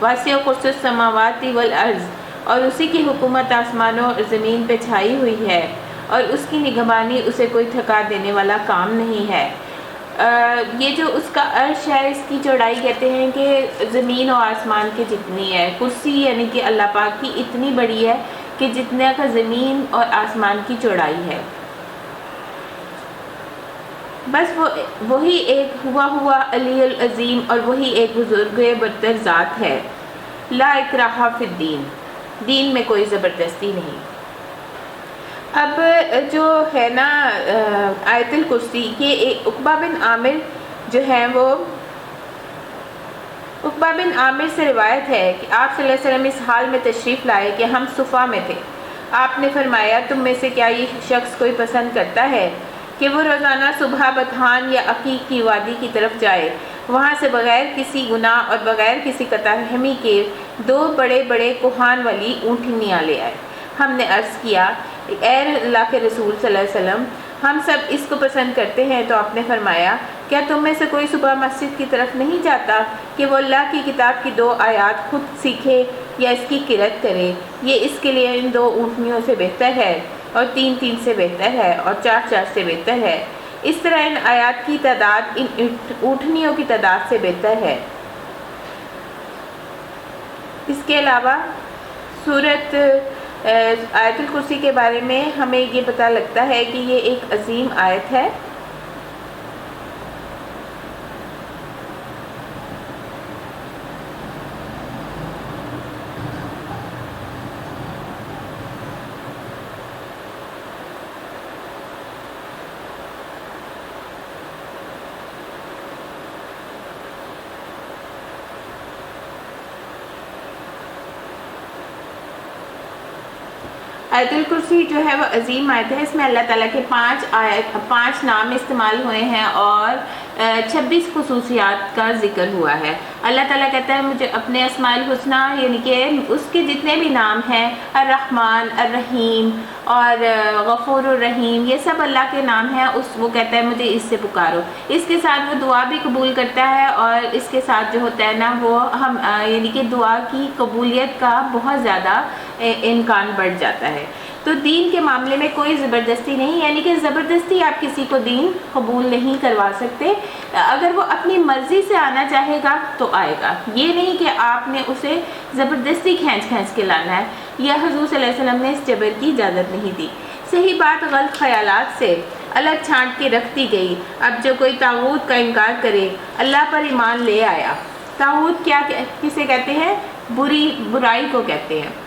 واسع کرسی السماوات والارض، اور اسی کی حکومت آسمانوں اور زمین پہ چھائی ہوئی ہے، اور اس کی نگہبانی اسے کوئی تھکا دینے والا کام نہیں ہے۔ یہ جو اس کا عرش ہے، اس کی چوڑائی کہتے ہیں کہ زمین اور آسمان کے جتنی ہے، کرسی یعنی کہ اللہ پاک کی اتنی بڑی ہے کہ جتنا کا زمین اور آسمان کی چوڑائی ہے۔ بس وہی ایک ہوا علی العظیم، اور وہی ایک بزرگ برتر ذات ہے۔ لا اکراہ فی الدین، دین میں کوئی زبردستی نہیں۔ اب جو ہے نا آیت الکرسی، یہ عقبہ بن عامر جو ہے، وہ عقبہ بن عامر سے روایت ہے کہ آپ صلی اللہ علیہ وسلم اس حال میں تشریف لائے کہ ہم صفا میں تھے۔ آپ نے فرمایا تم میں سے کیا یہ شخص کوئی پسند کرتا ہے کہ وہ روزانہ صبح بطحان یا عقیق کی وادی کی طرف جائے، وہاں سے بغیر کسی گناہ اور بغیر کسی قطع رحمی کے 2 بڑے بڑے کوہان والی اونٹنیاں لے آئے۔ ہم نے عرض کیا اے اللہ کے رسول صلی اللہ علیہ وسلم، ہم سب اس کو پسند کرتے ہیں۔ تو آپ نے فرمایا کیا تم میں سے کوئی صبح مسجد کی طرف نہیں جاتا کہ وہ اللہ کی کتاب کی 2 آیات خود سیکھے یا اس کی قرأت کرے؟ یہ اس کے لیے ان 2 اونٹنیوں سے بہتر ہے، اور 3 سے بہتر ہے، اور 4 سے بہتر ہے۔ اس طرح ان آیات کی تعداد ان اونٹنیوں کی تعداد سے بہتر ہے۔ اس کے علاوہ سورت آیت الکرسی کے بارے میں ہمیں یہ پتہ لگتا ہے کہ یہ ایک عظیم آیت ہے۔ آیت الکرسی جو ہے وہ عظیم آیت ہے۔ اس میں اللہ تعالیٰ کے 5 نام استعمال ہوئے ہیں اور 26 خصوصیات کا ذکر ہوا ہے۔ اللہ تعالیٰ کہتا ہے مجھے اپنے اسماء الحسنہ یعنی کہ اس کے جتنے بھی نام ہیں، الرحمن، الرحیم اور غفور الرحیم، یہ سب اللہ کے نام ہیں۔ وہ کہتا ہے مجھے اس سے پکارو۔ اس کے ساتھ وہ دعا بھی قبول کرتا ہے، اور اس کے ساتھ جو ہوتا ہے نا وہ ہم یعنی کہ دعا کی قبولیت کا بہت زیادہ امکان بڑھ جاتا ہے۔ تو دین کے معاملے میں کوئی زبردستی نہیں، یعنی کہ زبردستی آپ کسی کو دین قبول نہیں کروا سکتے۔ اگر وہ اپنی مرضی سے آنا چاہے گا تو آئے گا، یہ نہیں کہ آپ نے اسے زبردستی کھینچ کے لانا ہے۔ یہ حضور صلی اللہ علیہ وسلم نے اس جبر کی اجازت نہیں دی۔ صحیح بات غلط خیالات سے الگ چھانٹ کے رکھ دی گئی۔ اب جو کوئی طاغوت کا انکار کرے، اللہ پر ایمان لے آیا۔ طاغوت کسے کہتے ہیں؟ برائی کو کہتے ہیں۔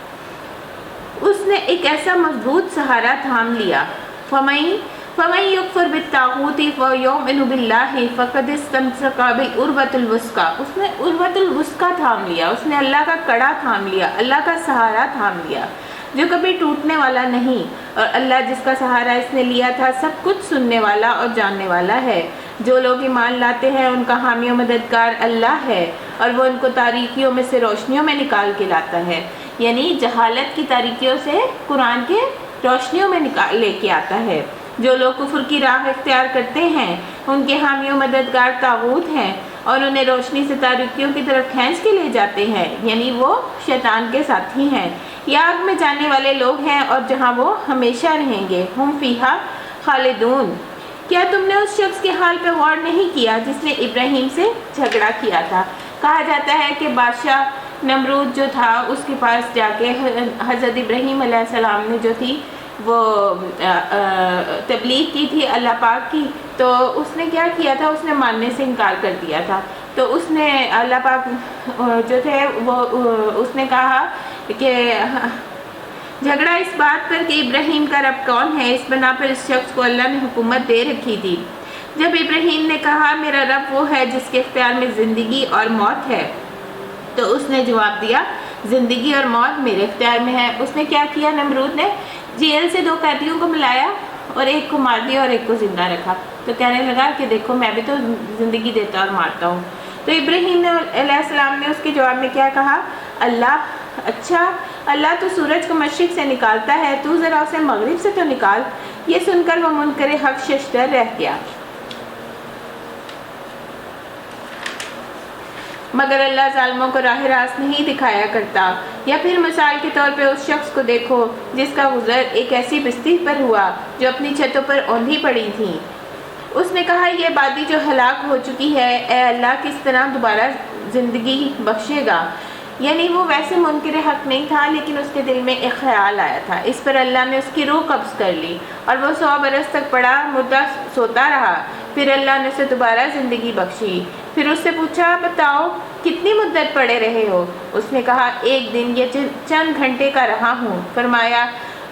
اس نے ایک ایسا مضبوط سہارا تھام لیا۔ فَمَن يَكْفُرْ بِالطَّاغُوتِ وَيُؤْمِنْ بِاللَّهِ فَقَدِ اسْتَمْسَكَ بِالْعُرْوَةِ الْوُثْقَىٰ۔ اس نے عروۃ الوثقیٰ تھام لیا، اس نے اللہ کا کڑا تھام لیا، اللہ کا سہارا تھام لیا جو کبھی ٹوٹنے والا نہیں۔ اور اللہ جس کا سہارا اس نے لیا تھا سب کچھ سننے والا اور جاننے والا ہے۔ جو لوگ ایمان لاتے ہیں ان کا حامی و مددگار اللہ ہے، اور وہ ان کو تاریکیوں میں سے روشنیوں میں نکال کے لاتا ہے، یعنی جہالت کی تاریکیوں سے قرآن کے روشنیوں میں لے کے آتا ہے۔ جو لوگ کفر کی راہ اختیار کرتے ہیں ان کے حامی و مددگار طاغوت ہیں، اور انہیں روشنی سے تاریکیوں کی طرف کھینچ کے لے جاتے ہیں، یعنی وہ شیطان کے ساتھی ہیں۔ یہ آگ میں جانے والے لوگ ہیں اور جہاں وہ ہمیشہ رہیں گے۔ ہم فیہا خالدون۔ کیا تم نے اس شخص کے حال پہ غور نہیں کیا جس نے ابراہیم سے جھگڑا کیا تھا؟ کہا جاتا ہے کہ بادشاہ نمرود جو تھا اس کے پاس جا کے حضرت ابراہیم علیہ السلام نے جو تھی وہ تبلیغ کی تھی اللہ پاک کی، تو اس نے کیا کیا تھا؟ اس نے ماننے سے انکار کر دیا تھا۔ تو اس نے اللہ پاک جو تھے وہ اس نے کہا کہ جھگڑا اس بات پر کہ ابراہیم کا رب کون ہے، اس بنا پر اس شخص کو اللہ نے حکومت دے رکھی تھی۔ جب ابراہیم نے کہا میرا رب وہ ہے جس کے اختیار میں زندگی اور موت ہے، تو اس نے جواب دیا زندگی اور موت میرے اختیار میں ہے۔ اس نے کیا کیا؟ نمرود نے جیل سے 2 قیدیوں کو ملایا اور ایک کو مار دیا اور ایک کو زندہ رکھا۔ تو کہنے لگا کہ دیکھو میں بھی تو زندگی دیتا اور مارتا ہوں۔ تو ابراہیم علیہ السلام نے اس کے جواب میں کیا کہا؟ اچھا اللہ تو سورج کو مشرق سے نکالتا ہے، تو ذرا اسے مغرب سے تو نکال۔ یہ سن کر وہ منکر حق ششدر رہ گیا۔ مگر اللہ ظالموں کو راہ راست نہیں دکھایا کرتا۔ یا پھر مثال کے طور پہ اس شخص کو دیکھو جس کا گزر ایک ایسی بستی پر ہوا جو اپنی چھتوں پر اوندھی پڑی تھی۔ اس نے کہا یہ آبادی جو ہلاک ہو چکی ہے، اے اللہ کس طرح دوبارہ زندگی بخشے گا؟ یعنی وہ ویسے منکر حق نہیں تھا، لیکن اس کے دل میں ایک خیال آیا تھا۔ اس پر اللہ نے اس کی روح قبض کر لی اور وہ 100 برس تک پڑا مردہ سوتا رہا۔ پھر اللہ نے اسے دوبارہ زندگی بخشی۔ پھر اس سے پوچھا بتاؤ کتنی مدت پڑے رہے ہو؟ اس نے کہا 1 دن یا چند گھنٹے کا رہا ہوں۔ فرمایا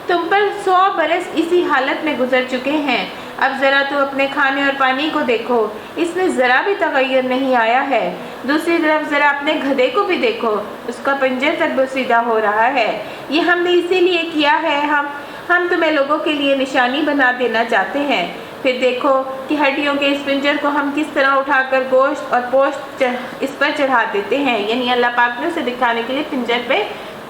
تم پر 100 برس اسی حالت میں گزر چکے ہیں، اب ذرا تو اپنے کھانے اور پانی کو دیکھو، اس میں ذرا بھی تغیر نہیں آیا ہے۔ دوسری طرف ذرا اپنے گدھے کو بھی دیکھو، اس کا پنجے تک بوسیدہ ہو رہا ہے۔ یہ ہم نے اسی لیے کیا ہے، ہم تمہیں لوگوں کے لیے نشانی بنا دینا چاہتے ہیں۔ پھر دیکھو کہ ہڈیوں کے اس پنجر کو ہم کس طرح اٹھا کر گوشت اور پوشت اس پر چڑھا دیتے ہیں، یعنی اللہ پاک نے اسے دکھانے کے لیے پنجر پہ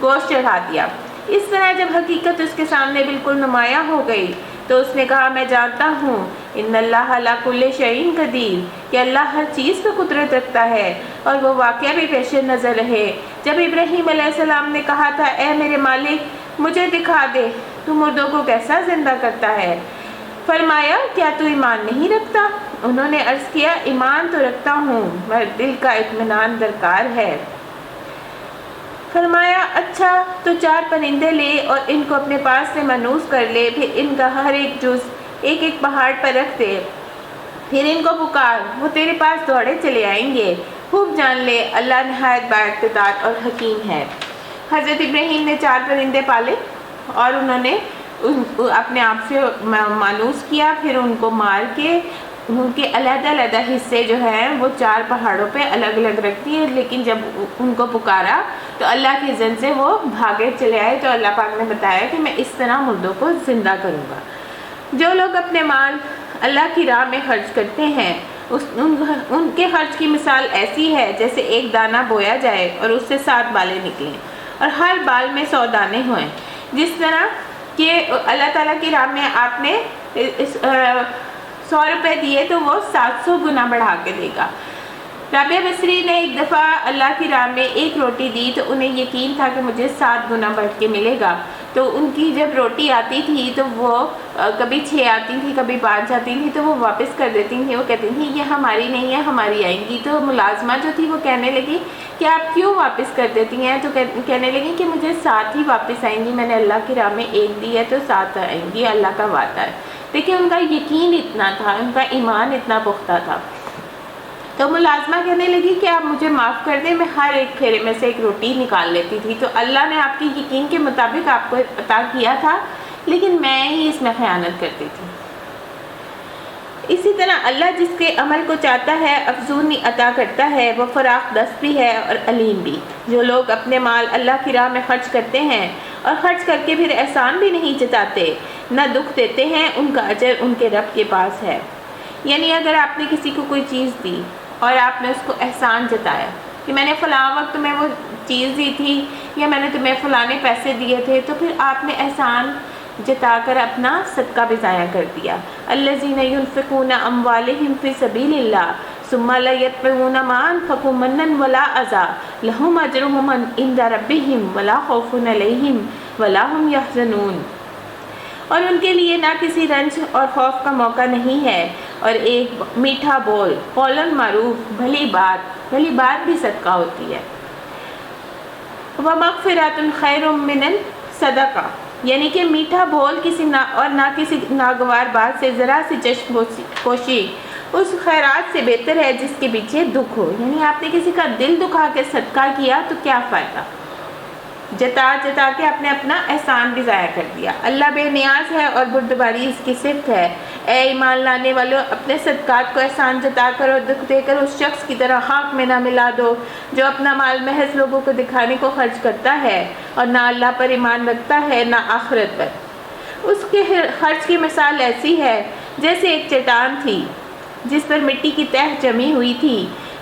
گوشت چڑھا دیا۔ اس طرح جب حقیقت اس کے سامنے بالکل نمایاں ہو گئی تو اس نے کہا میں جانتا ہوں ان اللہ علی کل شیء قدیر، کہ اللہ ہر چیز پہ قدرت رکھتا ہے، اور وہ واقعہ بھی پیش نظر رہے جب ابراہیم علیہ السلام نے کہا تھا اے میرے مالک مجھے دکھا دے تو مردوں کو کیسا زندہ کرتا ہے۔ فرمایا کیا تو ایمان نہیں رکھتا؟ انہوں نے عرض کیا ایمان تو رکھتا ہوں مگر دل کا اطمینان درکار ہے۔ فرمایا اچھا تو 4 پرندے لے اور ان کو اپنے پاس سے منوس کر لے، پھر ان کا ہر ایک جز ایک ایک پہاڑ پر رکھ دے، پھر ان کو پکار، وہ تیرے پاس دوڑے چلے آئیں گے۔ خوب جان لے اللہ نہایت با اقتدار اور حکیم ہے۔ حضرت ابراہیم نے 4 پرندے پالے اور انہوں نے اپنے آپ سے مانوس کیا، پھر ان کو مار کے ان کے علیحدہ علیحدہ حصے جو ہیں وہ 4 پہاڑوں پہ الگ الگ رکھ دیے، لیکن جب ان کو پکارا تو اللہ کی اذن سے وہ بھاگے چلے آئے۔ تو اللہ پاک نے بتایا کہ میں اس طرح مردوں کو زندہ کروں گا۔ جو لوگ اپنے مال اللہ کی راہ میں خرچ کرتے ہیں ان کے خرچ کی مثال ایسی ہے جیسے ایک دانہ بویا جائے اور اس سے 7 بالیں نکلیں اور ہر بال میں 100 دانے ہوئیں۔ جس طرح کہ اللہ تعالیٰ کی راہ میں آپ نے 100 روپے دیے تو وہ 700 گنا بڑھا کے دے گا۔ رابعہ بصری نے ایک دفعہ اللہ کی راہ میں 1 روٹی دی تو انہیں یقین تھا کہ مجھے 7 گنا بڑھ کے ملے گا۔ تو ان کی جب روٹی آتی تھی تو وہ کبھی 6 آتی تھی کبھی 5 آتی تھی تو وہ واپس کر دیتی تھیں۔ وہ کہتی تھیں یہ ہماری نہیں ہے ہماری آئیں گی۔ تو ملازمہ جو تھی وہ کہنے لگی کہ آپ کیوں واپس کر دیتی ہیں؟ تو کہنے لگی کہ مجھے 7 ہی واپس آئیں گی، میں نے اللہ کی راہ میں 1 دی ہے تو 7 آئیں گی، اللہ کا وعدہ ہے۔ دیکھیں ان کا یقین اتنا تھا، ان کا ایمان اتنا پختہ تھا۔ تو ملازمہ کہنے لگی کہ آپ مجھے معاف کر دیں، میں ہر ایک پھیرے میں سے 1 روٹی نکال لیتی تھی، تو اللہ نے آپ کے یقین کے مطابق آپ کو عطا کیا تھا، لیکن میں ہی اس میں خیانت کرتی تھی۔ اسی طرح اللہ جس کے عمل کو چاہتا ہے افزونی عطا کرتا ہے، وہ فراخ دست بھی ہے اور علیم بھی۔ جو لوگ اپنے مال اللہ کی راہ میں خرچ کرتے ہیں اور خرچ کر کے پھر احسان بھی نہیں جتاتے نہ دکھ دیتے ہیں، ان کا اجر ان کے رب کے پاس ہے۔ یعنی اگر آپ نے کسی کو کوئی چیز دی اور آپ نے اس کو احسان جتایا کہ میں نے فلاں وقت تمہیں وہ چیز دی تھی یا میں نے تمہیں فلانے پیسے دیے تھے، تو پھر آپ نے احسان جتا کر اپنا صدقہ بھی ضائع کر دیا۔ الذین ينفقون اموالهم فی سبیل اللہ ثم لا یتبعون ما انفقوا منا ولا اذى لهم اجرهم عند ربهم ولا خوف علیہم ولا هم يحزنون۔ اور ان کے لیے نہ کسی رنج اور خوف کا موقع نہیں ہے، اور ایک میٹھا بول، قول معروف، بھلی بات بھی صدقہ ہوتی ہے۔ ومغفرۃ خیر من الصدقہ، یعنی کہ میٹھا بول اور نہ کسی ناگوار بات سے ذرا سی چشم پوشی اس خیرات سے بہتر ہے جس کے پیچھے دکھ ہو۔ یعنی آپ نے کسی کا دل دکھا کے صدقہ کیا تو کیا فائدہ، جتا کے آپ نے اپنا احسان بھی ضائع کر دیا۔ اللہ بے نیاز ہے اور بردباری اس کی صفت ہے۔ اے ایمان لانے والوں، اپنے صدقات کو احسان جتا کر اور دکھ دے کر اس شخص کی طرح خاک میں نہ ملا دو جو اپنا مال محض لوگوں کو دکھانے کو خرچ کرتا ہے اور نہ اللہ پر ایمان رکھتا ہے نہ آخرت پر۔ اس کے خرچ کی مثال ایسی ہے جیسے ایک چٹان تھی جس پر مٹی کی تہ جمی ہوئی تھی،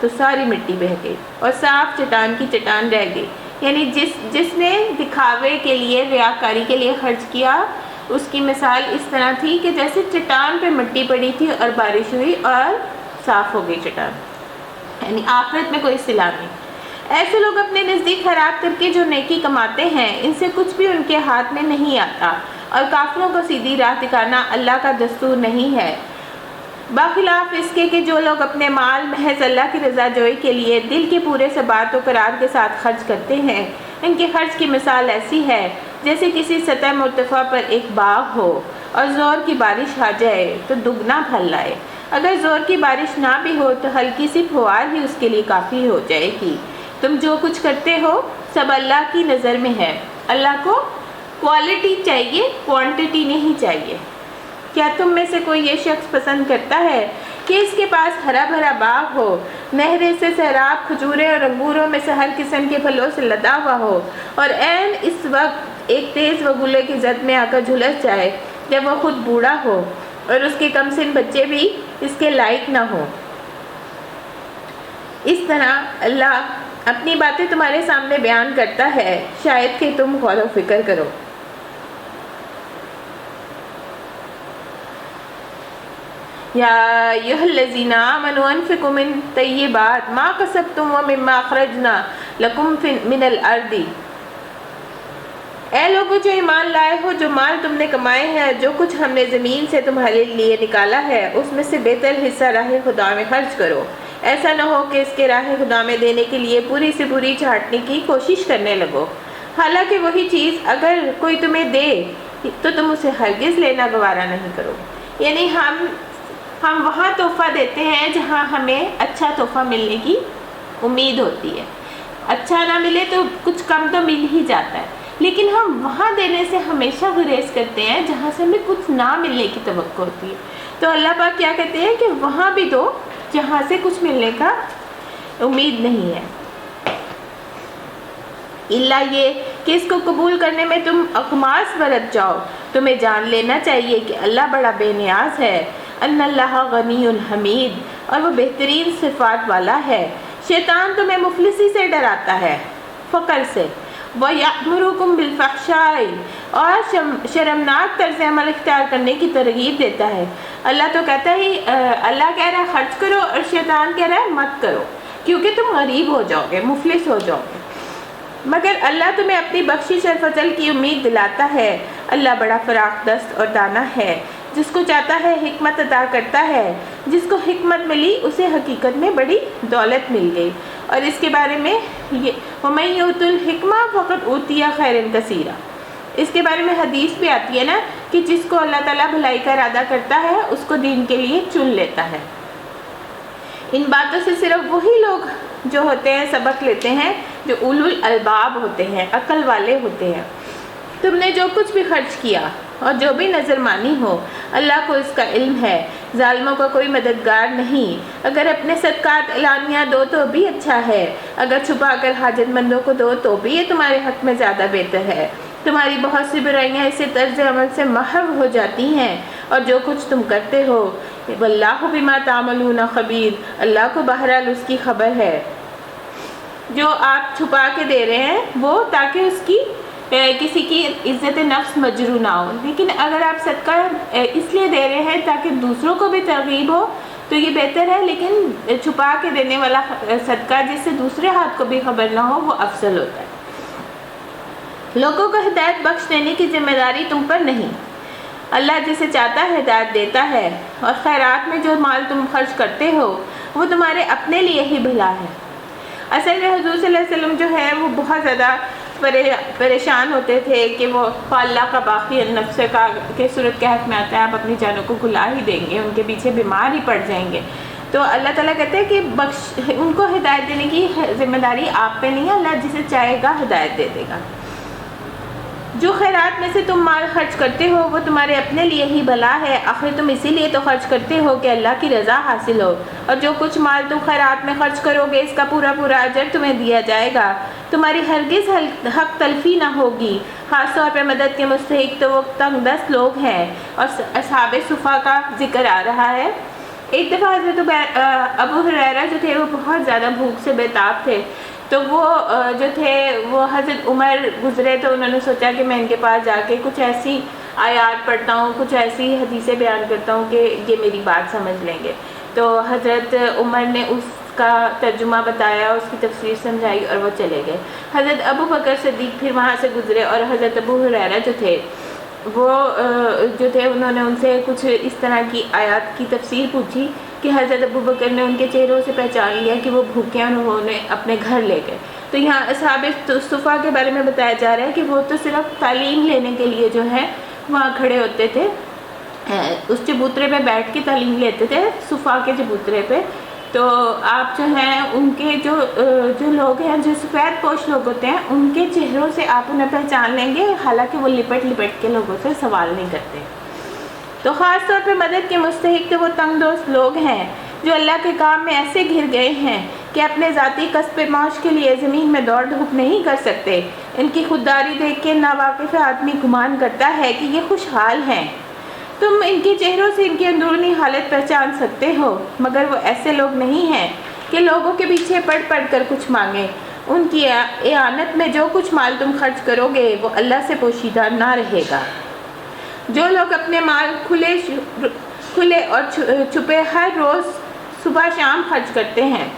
تو ساری مٹی بہہ گئی اور صاف چٹان کی چٹان رہ گئی۔ یعنی جس نے دکھاوے کے لیے، ریاکاری کے لیے خرچ کیا، اس کی مثال اس طرح تھی کہ جیسے چٹان پہ مٹی پڑی تھی اور بارش ہوئی اور صاف ہو گئی چٹان۔ یعنی آخرت میں کوئی صلہ نہیں۔ ایسے لوگ اپنے نزدیک خیرات کر کے جو نیکی کماتے ہیں ان سے کچھ بھی ان کے ہاتھ میں نہیں آتا، اور کافروں کو سیدھی راہ دکھانا اللہ کا دستور نہیں ہے۔ بخلاف اس کے کہ جو لوگ اپنے مال محض اللہ کی رضا جوئی کے لیے دل کے پورے ثبات و قرار کے ساتھ خرچ کرتے ہیں، ان کے خرچ کی مثال ایسی ہے جیسے کسی سطح مرتفع پر ایک باغ ہو اور زور کی بارش آ جائے تو دگنا پھل لائے۔ اگر زور کی بارش نہ بھی ہو تو ہلکی سی پھوار ہی اس کے لیے کافی ہو جائے گی۔ تم جو کچھ کرتے ہو سب اللہ کی نظر میں ہے۔ اللہ کو کوالٹی چاہیے، کوانٹٹی نہیں چاہیے۔ کیا تم میں سے کوئی یہ شخص پسند کرتا ہے کہ اس کے پاس ہرا بھرا باغ ہو، نہریں سے سیراب کھجوریں اور انگوروں میں سے ہر قسم کے پھلوں سے لدا ہوا ہو، اور عین اس وقت ایک تیز بگولے کی زد میں آ کر جھلس جائے جب وہ خود بوڑھا ہو اور اس کے کم سن بچے بھی اس کے لائق نہ ہو؟ اس طرح اللہ اپنی باتیں تمہارے سامنے بیان کرتا ہے، شاید کہ تم غور و فکر کرو۔ یا ایھا الذین آمنوا انفقوا من طیبات ما کسبتم ومما اخرجنا لکم من الارض۔ اے لوگو جو ایمان لائے ہو، جو مال تم نے کمائے ہیں، جو کچھ ہم نے زمین سے تمہارے لیے نکالا ہے، اس میں سے بہتر حصہ راہ خدا میں خرچ کرو۔ ایسا نہ ہو کہ اس کے راہ خدا میں دینے کے لیے پوری سے پوری چھانٹنے کی کوشش کرنے لگو، حالانکہ وہی چیز اگر کوئی تمہیں دے تو تم اسے ہرگز لینا گوارا نہیں کرو۔ یعنی ہم وہاں تحفہ دیتے ہیں جہاں ہمیں اچھا تحفہ ملنے کی امید ہوتی ہے۔ اچھا نہ ملے تو کچھ کم تو مل ہی جاتا ہے، لیکن ہم وہاں دینے سے ہمیشہ گریز کرتے ہیں جہاں سے ہمیں کچھ نہ ملنے کی توقع ہوتی ہے۔ تو اللہ پاک کیا کہتے ہیں کہ وہاں بھی دو جہاں سے کچھ ملنے کا امید نہیں ہے، اللہ یہ کہ اس کو قبول کرنے میں تم اخماس برت جاؤ۔ تمہیں جان لینا چاہیے کہ اللہ بڑا بے نیاز ہے، ان اللہ غنی حمید، اور وہ بہترین صفات والا ہے۔ شیطان تمہیں مفلسی سے ڈراتا ہے، فقر سے، وَيَأْمُرُكُمْ بِالْفَحْشَاءِ، اور شرمناک طرز عمل اختیار کرنے کی ترغیب دیتا ہے۔ اللہ تو کہتا ہے اللہ کہہ رہا ہے خرچ کرو، اور شیطان کہہ رہا ہے مت کرو کیونکہ تم غریب ہو جاؤ گے، مفلس ہو جاؤ گے۔ مگر اللہ تمہیں اپنی بخشش اور فضل کی امید دلاتا ہے۔ اللہ بڑا فراخ دست اور دانا ہے، جس کو چاہتا ہے حکمت عطا کرتا ہے۔ جس کو حکمت ملی اسے حقیقت میں بڑی دولت مل گئی۔ اور اس کے بارے میں وَمَن یُؤْتَ الْحِکْمَةَ فَقَدْ أُوتِیَ خَیْرًا کَثِیرًا، اس کے بارے میں حدیث بھی آتی ہے نا کہ جس کو اللہ تعالیٰ بھلائی کا ارادہ کرتا ہے اس کو دین کے لیے چن لیتا ہے۔ ان باتوں سے صرف وہی لوگ جو ہوتے ہیں سبق لیتے ہیں جو اولو الالباب ہوتے ہیں، عقل والے ہوتے ہیں۔ تم نے جو کچھ بھی خرچ کیا اور جو بھی نظر مانی ہو، اللہ کو اس کا علم ہے۔ ظالموں کا کوئی مددگار نہیں۔ اگر اپنے صدقات اعلانیہ دو تو بھی اچھا ہے، اگر چھپا کر حاجت مندوں کو دو تو بھی یہ تمہارے حق میں زیادہ بہتر ہے۔ تمہاری بہت سی برائیاں اسے طرز عمل سے محو ہو جاتی ہیں، اور جو کچھ تم کرتے ہو واللہ بما تعملون خبیر، اللہ کو بہرحال اس کی خبر ہے۔ جو آپ چھپا کے دے رہے ہیں وہ تاکہ اس کی کسی کی عزت نفس مجروح نہ ہو، لیکن اگر آپ صدقہ اس لیے دے رہے ہیں تاکہ دوسروں کو بھی ترغیب ہو تو یہ بہتر ہے، لیکن چھپا کے دینے والا صدقہ جس سے دوسرے ہاتھ کو بھی خبر نہ ہو وہ افضل ہوتا ہے۔ لوگوں کو ہدایت بخش دینے کی ذمہ داری تم پر نہیں، اللہ جسے چاہتا ہے ہدایت دیتا ہے، اور خیرات میں جو مال تم خرچ کرتے ہو وہ تمہارے اپنے لیے ہی بھلا ہے۔ اصل میں حضور صلی اللہ علیہ وسلم جو ہے وہ بہت زیادہ پریشان ہوتے تھے کہ وہ اللہ کا باقی النفس کا کہ صورت کہف میں آتا ہے آپ اپنی جانوں کو گلا ہی دیں گے، ان کے پیچھے بیمار ہی پڑ جائیں گے۔ تو اللہ تعالیٰ کہتے ہیں کہ ان کو ہدایت دینے کی ذمہ داری آپ پہ نہیں ہے، اللہ جسے چاہے گا ہدایت دے دے گا۔ جو خیرات میں سے تم مال خرچ کرتے ہو وہ تمہارے اپنے لیے ہی بھلا ہے، آخر تم اسی لیے تو خرچ کرتے ہو کہ اللہ کی رضا حاصل ہو، اور جو کچھ مال تم خیرات میں خرچ کرو گے اس کا پورا پورا اجر تمہیں دیا جائے گا، تمہاری ہرگز حق تلفی نہ ہوگی۔ خاص طور پہ مدد کے مستحق تو وہ تنگ دست لوگ ہیں، اور اصحاب صفا کا ذکر آ رہا ہے۔ ایک دفعہ حضرت ابو ہریرہ جو تھے وہ بہت زیادہ بھوک سے بےتاب تھے، تو وہ جو تھے وہ حضرت عمر گزرے تو انہوں نے سوچا کہ میں ان کے پاس جا کے کچھ ایسی آیات پڑھتا ہوں، کچھ ایسی حدیثیں بیان کرتا ہوں کہ یہ میری بات سمجھ لیں گے۔ تو حضرت عمر نے اس کا ترجمہ بتایا، اس کی تفسیر سمجھائی اور وہ چلے گئے۔ حضرت ابو بکر صدیق پھر وہاں سے گزرے اور حضرت ابو ہریرہ جو تھے انہوں نے ان سے کچھ اس طرح کی آیات کی تفسیر پوچھی کہ حضرت ابو بکر نے ان کے چہروں سے پہچان لیا کہ وہ بھوکے ہیں، انہوں نے اپنے گھر لے گئے۔ تو یہاں اصحاب صفا کے بارے میں بتایا جا رہا ہے کہ وہ تو صرف تعلیم لینے کے لیے جو ہے وہاں کھڑے ہوتے تھے، اس چبوترے پہ بیٹھ کے تعلیم لیتے تھے، صفا کے چبوترے پہ۔ تو آپ جو ہیں ان کے جو لوگ ہیں، جو سفید پوش لوگ ہوتے ہیں، ان کے چہروں سے آپ انہیں پہچان لیں گے، حالانکہ وہ لپٹ کے لوگوں سے سوال نہیں کرتے۔ تو خاص طور پہ مدد کے مستحق تو وہ تنگ دوست لوگ ہیں جو اللہ کے کام میں ایسے گھر گئے ہیں کہ اپنے ذاتی کسب معاش کے لیے زمین میں دوڑ دھوپ نہیں کر سکتے۔ ان کی خودداری دیکھ کے ناواقف آدمی گمان کرتا ہے کہ یہ خوشحال ہیں۔ تم ان کے چہروں سے ان کی اندرونی حالت پہچان سکتے ہو، مگر وہ ایسے لوگ نہیں ہیں کہ لوگوں کے پیچھے پڑ کر کچھ مانگیں۔ ان کی اعانت میں جو کچھ مال تم خرچ کرو گے وہ اللہ سے پوشیدہ نہ رہے گا۔ جو لوگ اپنے مال کھلے اور چھپے ہر روز صبح شام خرچ کرتے ہیں،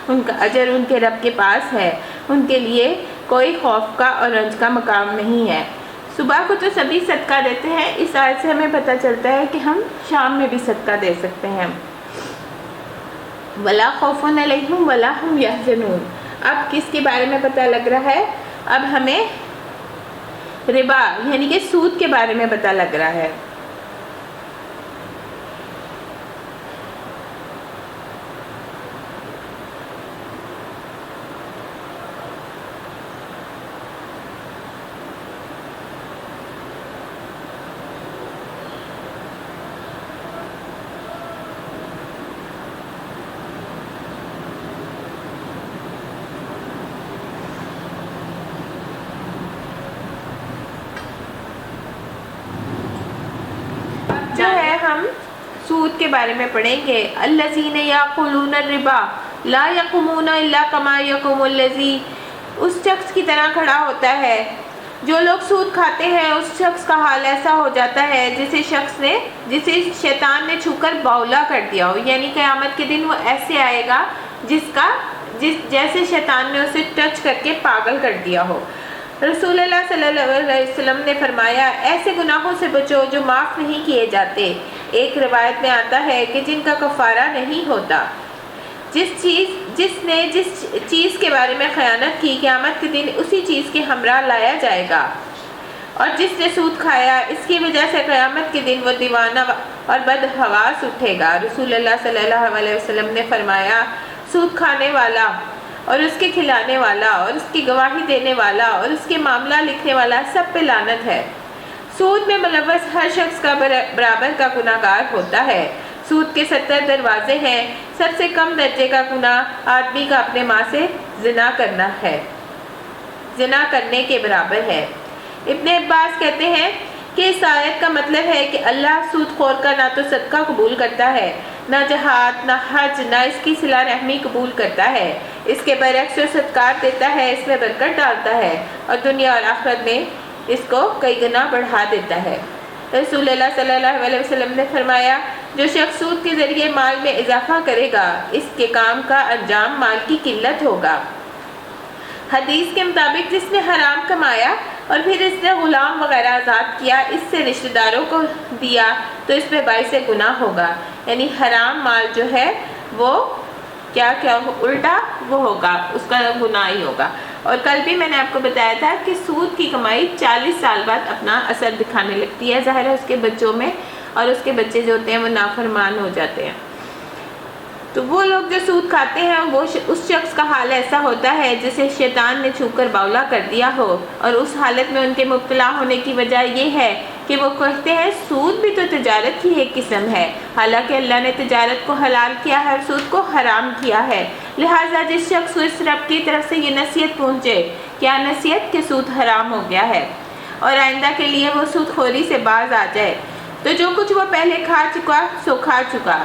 ان کا اجر ان کے رب کے پاس ہے، ان کے لیے کوئی خوف کا اور رنج کا مقام نہیں ہے۔ صبح کو تو سبھی صدقہ دیتے ہیں، اس آیت سے ہمیں پتہ چلتا ہے کہ ہم شام میں بھی صدقہ دے سکتے ہیں۔ وَلَا خَوْفٌ عَلَيْهِمْ وَلَا هُمْ يَحْزَنُونَ۔ اب کس کے بارے میں پتہ لگ رہا ہے؟ اب ہمیں ربا یعنی کہ سود کے بارے میں پتہ لگ رہا ہے۔ جو ہے ہم سود کے بارے میں پڑھیں گے۔ الذین یاکلون الربا لا یقومون الا کما یقوم الذی، اس شخص کی طرح کھڑا ہوتا ہے جو لوگ سود کھاتے ہیں، اس شخص کا حال ایسا ہو جاتا ہے جسے شیطان نے چھو کر باولا کر دیا ہو، یعنی قیامت کے دن وہ ایسے آئے گا جیسے شیطان نے اسے ٹچ کر کے پاگل کر دیا ہو۔ رسول اللہ صلی اللہ علیہ وسلم نے فرمایا، ایسے گناہوں سے بچو جو معاف نہیں کیے جاتے۔ ایک روایت میں آتا ہے کہ جن کا کفارہ نہیں ہوتا۔ جس نے جس چیز کے بارے میں خیانت کی، قیامت کے دن اسی چیز کے ہمراہ لایا جائے گا، اور جس نے سود کھایا اس کی وجہ سے قیامت کے دن وہ دیوانہ اور بدحواس اٹھے گا۔ رسول اللہ صلی اللہ علیہ وسلم نے فرمایا، سود کھانے والا اور اس کے کھلانے والا اور اس کی گواہی دینے والا اور اس کے معاملہ لکھنے والا سب پہ لعنت ہے۔ سود میں ملوث ہر شخص کا برابر کا گناہگار ہوتا ہے۔ سود کے 70 دروازے ہیں۔ سب سے کم درجے کا گناہ آدمی کا اپنے ماں سے زنا کرنا ہے، زنا کرنے کے برابر ہے۔ ابن عباس کہتے ہیں کہ اس آیت کا مطلب ہے کہ اللہ سود خور کا نہ تو صدقہ قبول کرتا ہے، نہ جہاد، نہ حج، نہ اس کی صلہ رحمی قبول کرتا ہے۔ اس کے برعکس جو صدقات دیتا ہے اس میں برکت ڈالتا ہے اور دنیا اور آخرت میں اس کو کئی گنا بڑھا دیتا ہے۔ رسول اللہ صلی اللہ علیہ وسلم نے فرمایا، جو شخص سود کے ذریعے مال میں اضافہ کرے گا اس کے کام کا انجام مال کی قلت ہوگا۔ حدیث کے مطابق جس نے حرام کمایا اور پھر اس نے غلام وغیرہ آزاد کیا، اس سے رشتہ داروں کو دیا تو اس میں باعث گناہ ہوگا، یعنی حرام مال جو ہے وہ کیا الٹا وہ ہوگا، اس کا گناہ ہی ہوگا۔ اور کل بھی میں نے آپ کو بتایا تھا کہ سود کی کمائی 40 سال بعد اپنا اثر دکھانے لگتی ہے، ظاہر ہے اس کے بچوں میں، اور اس کے بچے جو ہوتے ہیں وہ نافرمان ہو جاتے ہیں۔ تو وہ لوگ جو سود کھاتے ہیں وہ اس شخص کا حال ایسا ہوتا ہے جسے شیطان نے چھو کر باولا کر دیا ہو، اور اس حالت میں ان کے مبتلا ہونے کی وجہ یہ ہے کہ وہ کہتے ہیں سود بھی تو تجارت کی ایک قسم ہے، حالانکہ اللہ نے تجارت کو حلال کیا ہے اور سود کو حرام کیا ہے۔ لہٰذا جس شخص کو اس رب کی طرف سے یہ نصیحت پہنچے، کیا نصیحت کہ سود حرام ہو گیا ہے اور آئندہ کے لیے وہ سود خوری سے باز آ جائے، تو جو کچھ وہ پہلے کھا چکا سو کھا چکا،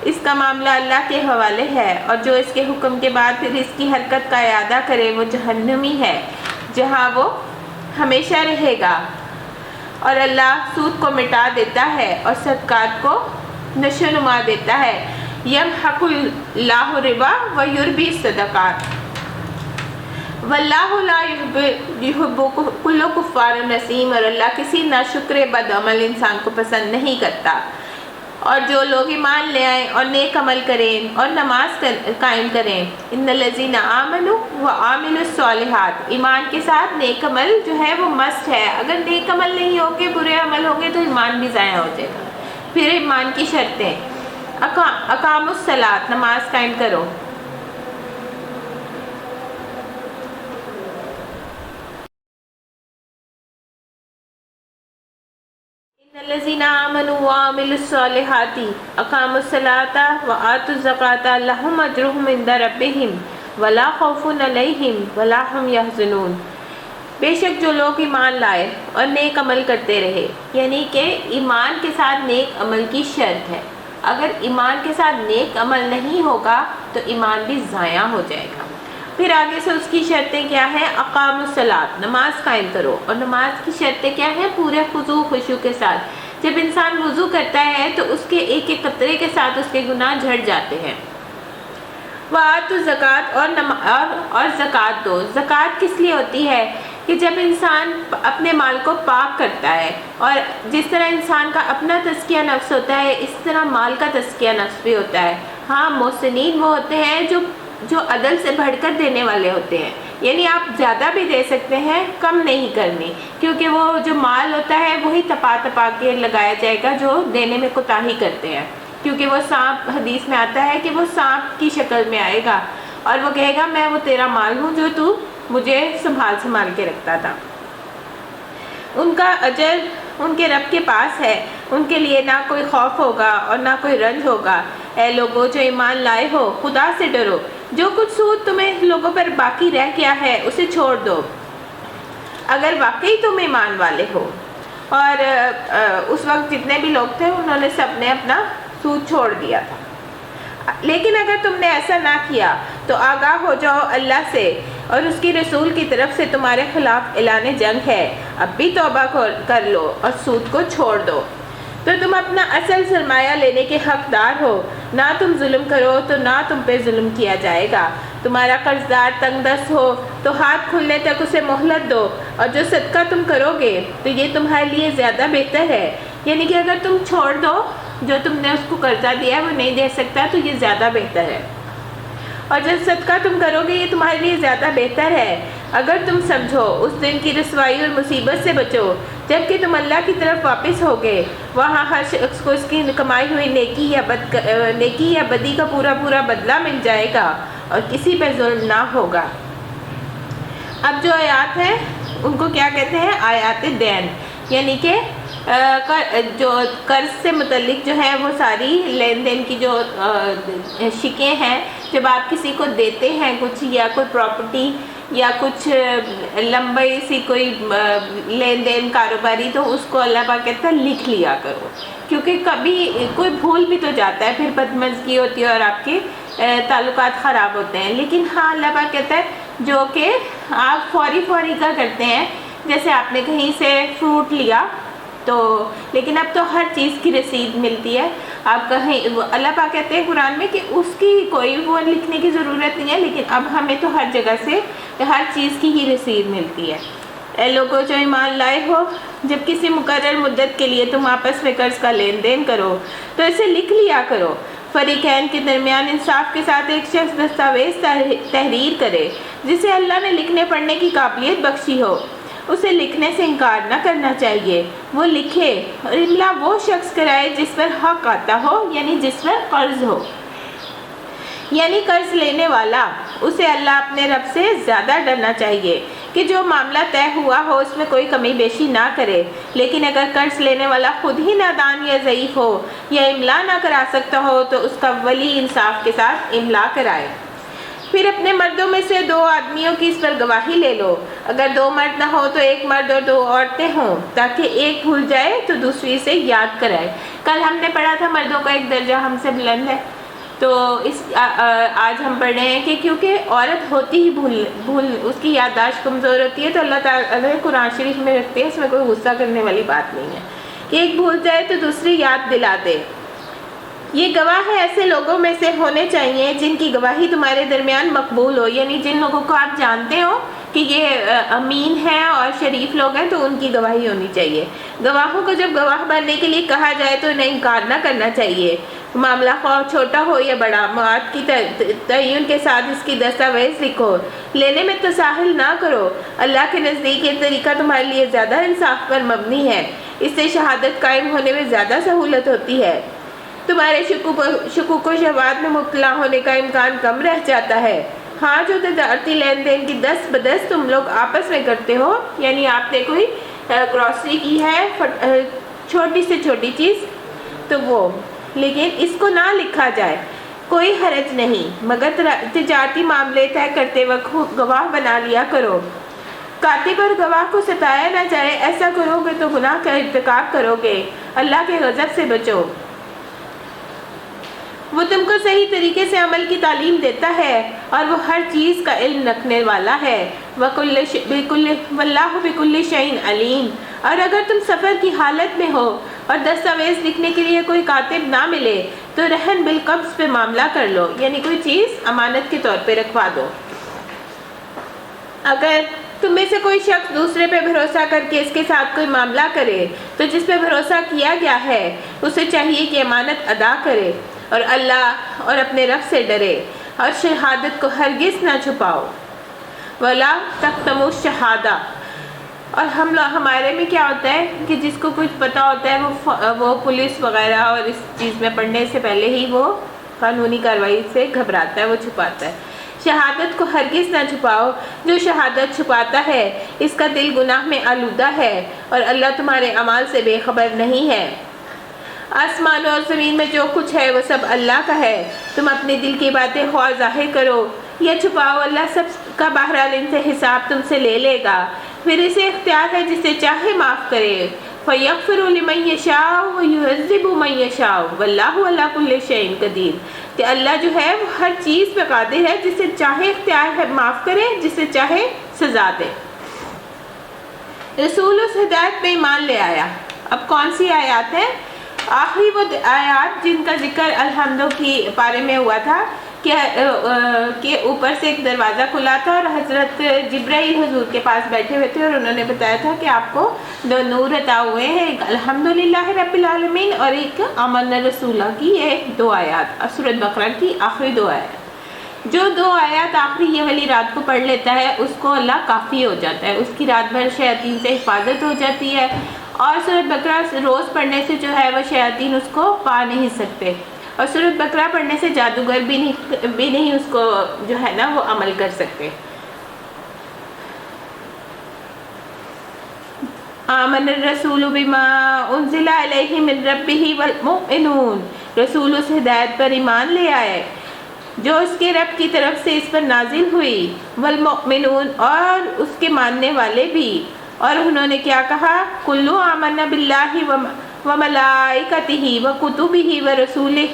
اس کا معاملہ اللہ کے حوالے ہے، اور جو اس کے حکم کے بعد پھر اس کی حرکت کا اعادہ کرے وہ جہنمی ہے جہاں وہ ہمیشہ رہے گا۔ اور اللہ سود کو مٹا دیتا ہے اور صدقات کو نشو نما دیتا ہے۔ یمحق اللہ الربا ویربی الصدقات واللہ لا یحب کل کفار نسیم، اور اللہ کسی ناشکر بد عمل انسان کو پسند نہیں کرتا۔ اور جو لوگ ایمان لے آئیں اور نیک عمل کریں اور نماز قائم کریں، ان الذین آمنوا وعملوا الصالحات، ایمان کے ساتھ نیک عمل جو ہے وہ مست ہے۔ اگر نیک عمل نہیں ہوگے، برے عمل ہوگے تو ایمان بھی ضائع ہو جائے گا۔ پھر ایمان کی شرطیں، اقاموا الصلاۃ، نماز قائم کرو۔ الذين آمنوا وعملوا الصالحات اقاموا الصلاة وآتوا الزكاة لهم أجرهم عند ربهم ولا خوف عليهم ولا هم يحزنون۔ بے شک جو لوگ ایمان لائے اور نیک عمل کرتے رہے، یعنی کہ ایمان کے ساتھ نیک عمل کی شرط ہے۔ اگر ایمان کے ساتھ نیک عمل نہیں ہوگا تو ایمان بھی ضائع ہو جائے گا۔ پھر آگے سے اس کی شرطیں کیا ہیں؟ اقام الصلاۃ، نماز قائم کرو۔ اور نماز کی شرطیں کیا ہیں؟ پورے خضوع خشوع کے ساتھ۔ جب انسان وضو کرتا ہے تو اس کے ایک ایک قطرے کے ساتھ اس کے گناہ جھڑ جاتے ہیں۔ وآتوا الزکوٰۃ، اور زکوٰۃ دو۔ زکوٰۃ کس لیے ہوتی ہے؟ کہ جب انسان اپنے مال کو پاک کرتا ہے، اور جس طرح انسان کا اپنا تزکیہ نفس ہوتا ہے اس طرح مال کا تزکیہ نفس بھی ہوتا ہے۔ ہاں، محسنین وہ ہوتے ہیں جو عدل سے بڑھ کر دینے والے ہوتے ہیں، یعنی آپ زیادہ بھی دے سکتے ہیں، کم نہیں کرنی، کیونکہ وہ جو مال ہوتا ہے وہی تپا کے لگایا جائے گا جو دینے میں کوتاہی کرتے ہیں، کیونکہ وہ سانپ، حدیث میں آتا ہے کہ وہ سانپ کی شکل میں آئے گا اور وہ کہے گا میں وہ تیرا مال ہوں جو تو مجھے سنبھال کے رکھتا تھا۔ ان کا اجر ان کے رب کے پاس ہے، ان کے لیے نہ کوئی خوف ہوگا اور نہ کوئی رنج ہوگا۔ اے لوگو جو ایمان لائے ہو، خدا سے ڈرو، جو کچھ سود تمہیں لوگوں پر باقی رہ گیا ہے اسے چھوڑ دو، اگر واقعی تم ایمان والے ہو۔ اور اس وقت جتنے بھی لوگ تھے انہوں نے سب نے اپنا سود چھوڑ دیا تھا۔ لیکن اگر تم نے ایسا نہ کیا تو آگاہ ہو جاؤ اللہ سے اور اس کی رسول کی طرف سے تمہارے خلاف اعلان جنگ ہے، اب بھی توبہ کر لو اور سود کو چھوڑ دو، تو تم اپنا اصل سرمایہ لینے کے حقدار ہو، نہ تم ظلم کرو تو نہ تم پہ ظلم کیا جائے گا۔ تمہارا قرض دار تنگ دست ہو تو ہاتھ کھلنے تک اسے مہلت دو، اور جو صدقہ تم کرو گے تو یہ تمہارے لیے زیادہ بہتر ہے، یعنی کہ اگر تم چھوڑ دو، جو تم نے اس کو قرضہ دیا ہے وہ نہیں دے سکتا تو یہ زیادہ بہتر ہے، اور جب صدقہ تم کرو گے یہ تمہارے لیے زیادہ بہتر ہے، اگر تم سمجھو۔ اس دن کی رسوائی اور مصیبت سے بچو جب کہ تم اللہ کی طرف واپس ہوگے، وہاں ہر شخص کو اس کی کمائی ہوئی نیکی یا بدی کا پورا بدلہ مل جائے گا اور کسی پہ ظلم نہ ہوگا۔ اب جو آیات ہیں ان کو کیا کہتے ہیں؟ آیات دین، یعنی کہ جو قرض سے متعلق جو ہے وہ ساری لین دین کی جو شکیں ہیں، جب آپ کسی کو دیتے ہیں کچھ یا کوئی پراپرٹی یا کچھ لمبی سی کوئی لین دین کاروباری، تو اس کو اللہ پاک کہتا ہے لکھ لیا کرو، کیونکہ کبھی کوئی بھول بھی تو جاتا ہے، پھر بدمزگی ہوتی ہے اور آپ کے تعلقات خراب ہوتے ہیں۔ لیکن ہاں اللہ پاک کہتا ہے جو کہ آپ فوری کا کرتے ہیں، جیسے آپ نے کہیں سے فروٹ لیا تو، لیکن اب تو ہر چیز کی رسید ملتی ہے، آپ کہیں اللہ پاک کہتے ہیں قرآن میں کہ اس کی کوئی وہ لکھنے کی ضرورت نہیں ہے، لیکن اب ہمیں تو ہر جگہ سے ہر چیز کی ہی رسید ملتی ہے۔ اے لوگوں جو ایمان لائے ہو، جب کسی مقرر مدت کے لیے تم آپس میں قرض کا لین دین کرو تو اسے لکھ لیا کرو۔ فریقین کے درمیان انصاف کے ساتھ ایک شخص دستاویز تحریر کرے جسے اللہ نے لکھنے پڑھنے کی قابلیت بخشی ہو، اسے لکھنے سے انکار نہ کرنا چاہیے، وہ لکھے، اور املا وہ شخص کرائے جس پر حق آتا ہو، یعنی جس پر قرض ہو، یعنی قرض لینے والا، اسے اللہ اپنے رب سے زیادہ ڈرنا چاہیے کہ جو معاملہ طے ہوا ہو اس میں کوئی کمی بیشی نہ کرے۔ لیکن اگر قرض لینے والا خود ہی نادان یا ضعیف ہو یا املا نہ کرا سکتا ہو تو اس کا ولی انصاف کے ساتھ املا کرائے۔ پھر اپنے مردوں میں سے 2 آدمیوں کی اس پر گواہی لے لو، اگر 2 مرد نہ ہو تو 1 مرد اور 2 عورتیں ہوں، تاکہ ایک بھول جائے تو دوسری سے یاد کرائے۔ کل ہم نے پڑھا تھا مردوں کا ایک درجہ ہم سے بلند ہے، تو آج ہم پڑھ رہے ہیں کہ کیونکہ عورت ہوتی ہی بھول اس کی یادداشت کمزور ہوتی ہے، تو اللہ تعالیٰ قرآن شریف میں رکھتے ہیں، اس میں کوئی غصہ کرنے والی بات نہیں ہے کہ ایک بھول جائے تو دوسری یاد دلا دے۔ یہ گواہ ایسے لوگوں میں سے ہونے چاہیے جن کی گواہی تمہارے درمیان مقبول ہو، یعنی جن لوگوں کو آپ جانتے ہو کہ یہ امین ہیں اور شریف لوگ ہیں تو ان کی گواہی ہونی چاہیے۔ گواہوں کو جب گواہ بننے کے لیے کہا جائے تو انہیں انکار نہ کرنا چاہیے، معاملہ خواہ چھوٹا ہو یا بڑا۔ مواد کی تعین کے ساتھ اس کی دستاویز لکھو، لینے میں تساہل نہ کرو۔ اللہ کے نزدیک یہ طریقہ تمہارے لیے زیادہ انصاف پر مبنی ہے، اس سے شہادت قائم ہونے میں زیادہ سہولت ہوتی ہے، تمہارے شکوک و شبہات میں مبتلا ہونے کا امکان کم رہ جاتا ہے۔ ہاں، جو تجارتی لین دین کی دست بدست تم لوگ آپس میں کرتے ہو، یعنی آپ نے کوئی گروسری کی ہے، چھوٹی سے چھوٹی چیز، تو وہ، لیکن اس کو نہ لکھا جائے، کوئی حرج نہیں، مگر تجارتی معاملے طے کرتے وقت گواہ بنا لیا کرو۔ کاتب اور گواہ کو ستایا نہ جائے، ایسا کرو گے تو گناہ کا ارتکاب کرو گے، اللہ کے غضب سے بچو۔ وہ تم کو صحیح طریقے سے عمل کی تعلیم دیتا ہے اور وہ ہر چیز کا علم رکھنے والا ہے، واللہ بکل شیء علیم۔ اور اگر تم سفر کی حالت میں ہو اور دستاویز لکھنے کے لیے کوئی کاتب نہ ملے تو رہن بالقبض پہ معاملہ کر لو، یعنی کوئی چیز امانت کے طور پہ رکھوا دو۔ اگر تم میں سے کوئی شخص دوسرے پہ بھروسہ کر کے اس کے ساتھ کوئی معاملہ کرے تو جس پہ بھروسہ کیا گیا ہے اسے چاہیے کہ امانت ادا کرے اور اللہ اور اپنے رب سے ڈرے اور شہادت کو ہرگز نہ چھپاؤ۔ وَلَا تَكْتُمُوا الشَّهَادَةَ۔ اور ہمارے میں کیا ہوتا ہے کہ جس کو کچھ پتہ ہوتا ہے وہ پولیس وغیرہ اور اس چیز میں پڑھنے سے پہلے ہی وہ قانونی کارروائی سے گھبراتا ہے، وہ چھپاتا ہے۔ شہادت کو ہرگز نہ چھپاؤ، جو شہادت چھپاتا ہے اس کا دل گناہ میں آلودہ ہے اور اللہ تمہارے اعمال سے بے خبر نہیں ہے۔ آسمان اور زمین میں جو کچھ ہے وہ سب اللہ کا ہے، تم اپنے دل کی باتیں خواہ ظاہر کرو یا چھپاؤ، اللہ سب کا بہرحال ان سے حساب تم سے لے لے گا۔ پھر اسے اختیار ہے جسے چاہے معاف کرے، فَيَغْفِرُ لِمَن يَشَاءُ وَيُعَذِّبُ مَن يَشَاءُ وَاللَّهُ عَلَىٰ كُلِّ شَيْءٍ قَدِيرٌ۔ کہ اللہ جو ہے وہ ہر چیز پہ قادر ہے، جسے چاہے اختیار ہے معاف کرے، جسے چاہے سزا دے۔ رسول اس ہدایت پہ ایمان لے آیا۔ اب کون سی آیات ہیں؟ آخری وہ آیات جن کا ذکر الحمد کی پارے میں ہوا تھا کہ اوپر سے ایک دروازہ کھلا تھا اور حضرت جبرائیل حضور کے پاس بیٹھے ہوئے تھے اور انہوں نے بتایا تھا کہ آپ کو دو نور عطا ہوئے ہیں، ایک الحمدللہ رب العالمین اور ایک آمنا رسولہ کی، یہ دو آیات سورۃ بقرہ کی آخری دو آیات۔ جو دو آیات آخری یہ والی رات کو پڑھ لیتا ہے اس کو اللہ کافی ہو جاتا ہے، اس کی رات بھر شیاطین سے حفاظت ہو جاتی ہے، اور سورۃ بقرہ روز پڑھنے سے جو ہے وہ شیاطین اس کو پا نہیں سکتے، اور سورۃ بقرہ پڑھنے سے جادوگر بھی نہیں اس کو جو ہے نا وہ عمل کر سکتے۔ آمن الرسول بما انزل الیہ من ربہ والمؤمنون۔ رسول اس ہدایت پر ایمان لے آئے جو اس کے رب کی طرف سے اس پر نازل ہوئی، والمؤمنون اور اس کے ماننے والے بھی۔ اور انہوں نے کیا کہا؟ کلو آمنا باللہ وملائکتہ وکتبہ ورسولہ۔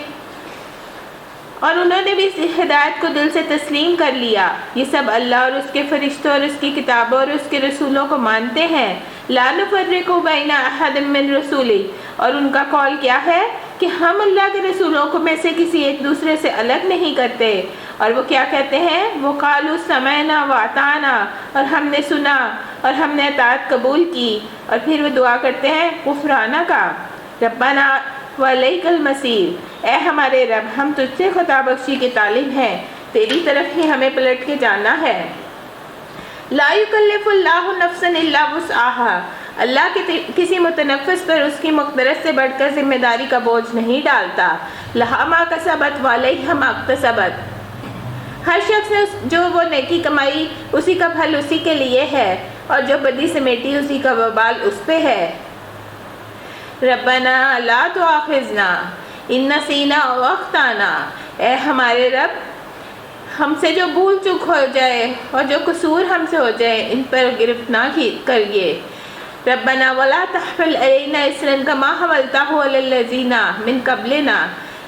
اور انہوں نے بھی اس ہدایت کو دل سے تسلیم کر لیا، یہ سب اللہ اور اس کے فرشتوں اور اس کی کتابوں اور اس کے رسولوں کو مانتے ہیں۔ لا نفرق بین احد من رسولہ۔ اور ان کا قول کیا ہے کہ ہم اللہ کے رسولوں کو میں سے کسی ایک دوسرے سے الگ نہیں کرتے۔ اور وہ کیا کہتے ہیں؟ وہ قالوا سمعنا واطعنا، اور ہم نے سنا اور ہم نے اطاعت قبول کی۔ اور پھر وہ دعا کرتے ہیں غفرانک ربنا وإلیک المصیر، اے ہمارے رب ہم تجھ سے خطا بخشی کے طالب ہیں، تیری طرف ہی ہمیں پلٹ کے جانا ہے۔ لا یکلف اللہ نفسا الا وسعها، اللہ کے کسی متنفس پر اس کی مقدرت سے بڑھ کر ذمہ داری کا بوجھ نہیں ڈالتا۔ لہا ما کسبت وعلیہا ما اکتسبت، ہر شخص نے جو وہ نیکی کمائی اسی کا پھل اسی کے لیے ہے، اور جو بدی سمیٹی اسی کا وبال اس پہ ہے۔ ربنا لا تؤاخذنا ان نسینا او اخطانا، اے ہمارے رب ہم سے جو بھول چک ہو جائے اور جو قصور ہم سے ہو جائے ان پر گرفت نہ کریے۔ ربنا ولا تحمل علینا اصرا کما حملته علی الذین من قبلنا،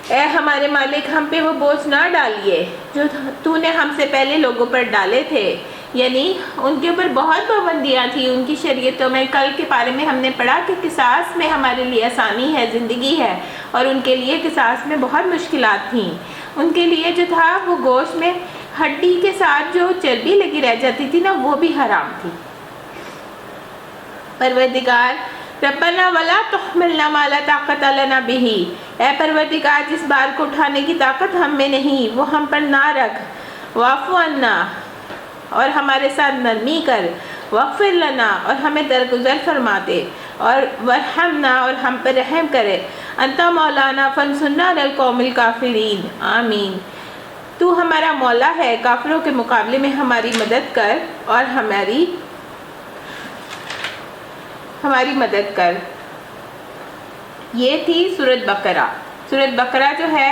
اے ہمارے مالک ہم پہ وہ بوجھ نہ ڈالیے جو تو نے ہم سے پہلے لوگوں پر ڈالے تھے۔ یعنی ان کے اوپر بہت پابندیاں تھیں ان کی شریعتوں میں. کل کے بارے میں ہم نے پڑھا کہ قصاص میں ہمارے لیے آسانی ہے، زندگی ہے، اور ان کے لیے قصاص میں بہت مشکلات تھیں. ان کے لیے جو تھا وہ گوشت میں ہڈی کے ساتھ جو چربی لگی رہ جاتی تھی نا، وہ بھی حرام تھی. پروردگار ربنا ولا تحملنا ما لا طاقت لنا به، اے پروردگار جس بار کو اٹھانے کی طاقت ہم میں نہیں وہ ہم پر نہ رکھ. واعف عنا، اور ہمارے ساتھ نرمی کر. واغفر لنا، اور ہمیں درگزر فرما دے. اور ورحمنا، اور ہم پر رحم کرے. انت مولانا فانصرنا علی القوم الکافرین. آمین. تو ہمارا مولا ہے، کافروں کے مقابلے میں ہماری مدد کر اور ہماری مدد کر. یہ تھی سورۃ بقرہ. سورۃ بقرہ جو ہے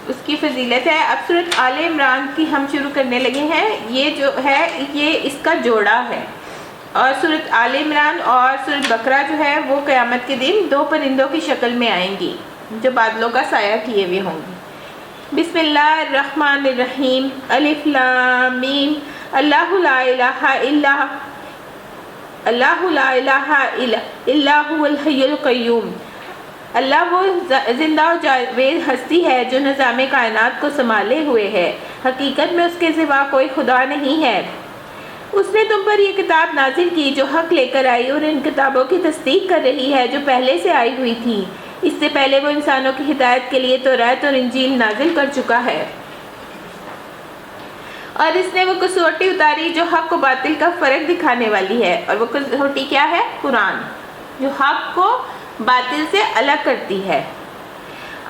اس کی فضیلت ہے. اب سورۃ آل عمران کی ہم شروع کرنے لگے ہیں. یہ جو ہے یہ اس کا جوڑا ہے، اور سورۃ آل عمران اور سورۃ بقرہ جو ہے وہ قیامت کے دن دو پرندوں کی شکل میں آئیں گی جو بادلوں کا سایہ کیے ہوئے ہوں گی. بسم اللہ الرحمن الرحیم. الف لام میم. اللہ لا الہ الا هو الحی القیوم. اللہ وہ زندہ و جاوید ہستی ہے جو نظام کائنات کو سنبھالے ہوئے ہے. حقیقت میں اس کے سوا کوئی خدا نہیں ہے. اس نے تم پر یہ کتاب نازل کی جو حق لے کر آئی اور ان کتابوں کی تصدیق کر رہی ہے جو پہلے سے آئی ہوئی تھی. اس سے پہلے وہ انسانوں کی ہدایت کے لیے توراۃ اور انجیل نازل کر چکا ہے. اور اس نے وہ کسوٹی اتاری جو حق و باطل کا فرق دکھانے والی ہے. اور وہ کسوٹی کیا ہے؟ قرآن، جو حق کو باطل سے الگ کرتی ہے.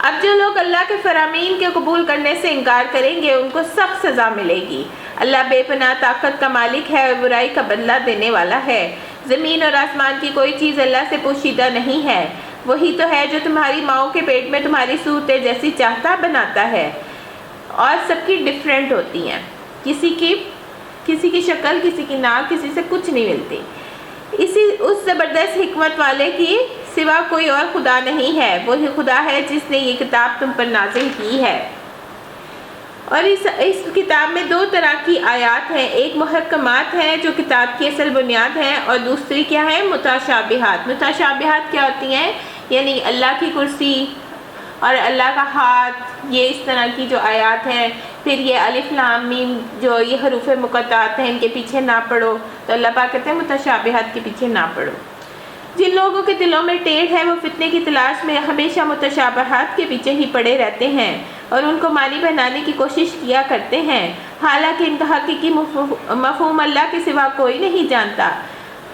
اب جو لوگ اللہ کے فرامین کے قبول کرنے سے انکار کریں گے ان کو سخت سزا ملے گی. اللہ بے پناہ طاقت کا مالک ہے اور برائی کا بدلہ دینے والا ہے. زمین اور آسمان کی کوئی چیز اللہ سے پوشیدہ نہیں ہے. وہی تو ہے جو تمہاری ماؤں کے پیٹ میں تمہاری صورتیں جیسی چاہتا بناتا ہے. اور سب کی ڈیفرنٹ ہوتی ہیں، کسی کی شکل، کسی کی ناک، کسی سے کچھ نہیں ملتی. اس زبردست حکمت والے کی سوا کوئی اور خدا نہیں ہے. وہی خدا ہے جس نے یہ کتاب تم پر نازل کی ہے. اور اس کتاب میں دو طرح کی آیات ہیں. ایک محکمات ہیں جو کتاب کی اصل بنیاد ہیں، اور دوسری کیا ہے؟ متشابہات. متشابہات کیا ہوتی ہیں؟ یعنی اللہ کی کرسی اور اللہ کا ہاتھ، یہ اس طرح کی جو آیات ہیں. پھر یہ الف لام میم جو یہ حروف مقطعات ہیں ان کے پیچھے نہ پڑھو. تو اللہ پاک کہتے ہیں متشابہات کے پیچھے نہ پڑھو. جن لوگوں کے دلوں میں ٹیڑھ ہے وہ فتنے کی تلاش میں ہمیشہ متشابہات کے پیچھے ہی پڑے رہتے ہیں اور ان کو معنی بنانے کی کوشش کیا کرتے ہیں، حالانکہ ان کا حقیقی مفہوم اللہ کے سوا کوئی نہیں جانتا.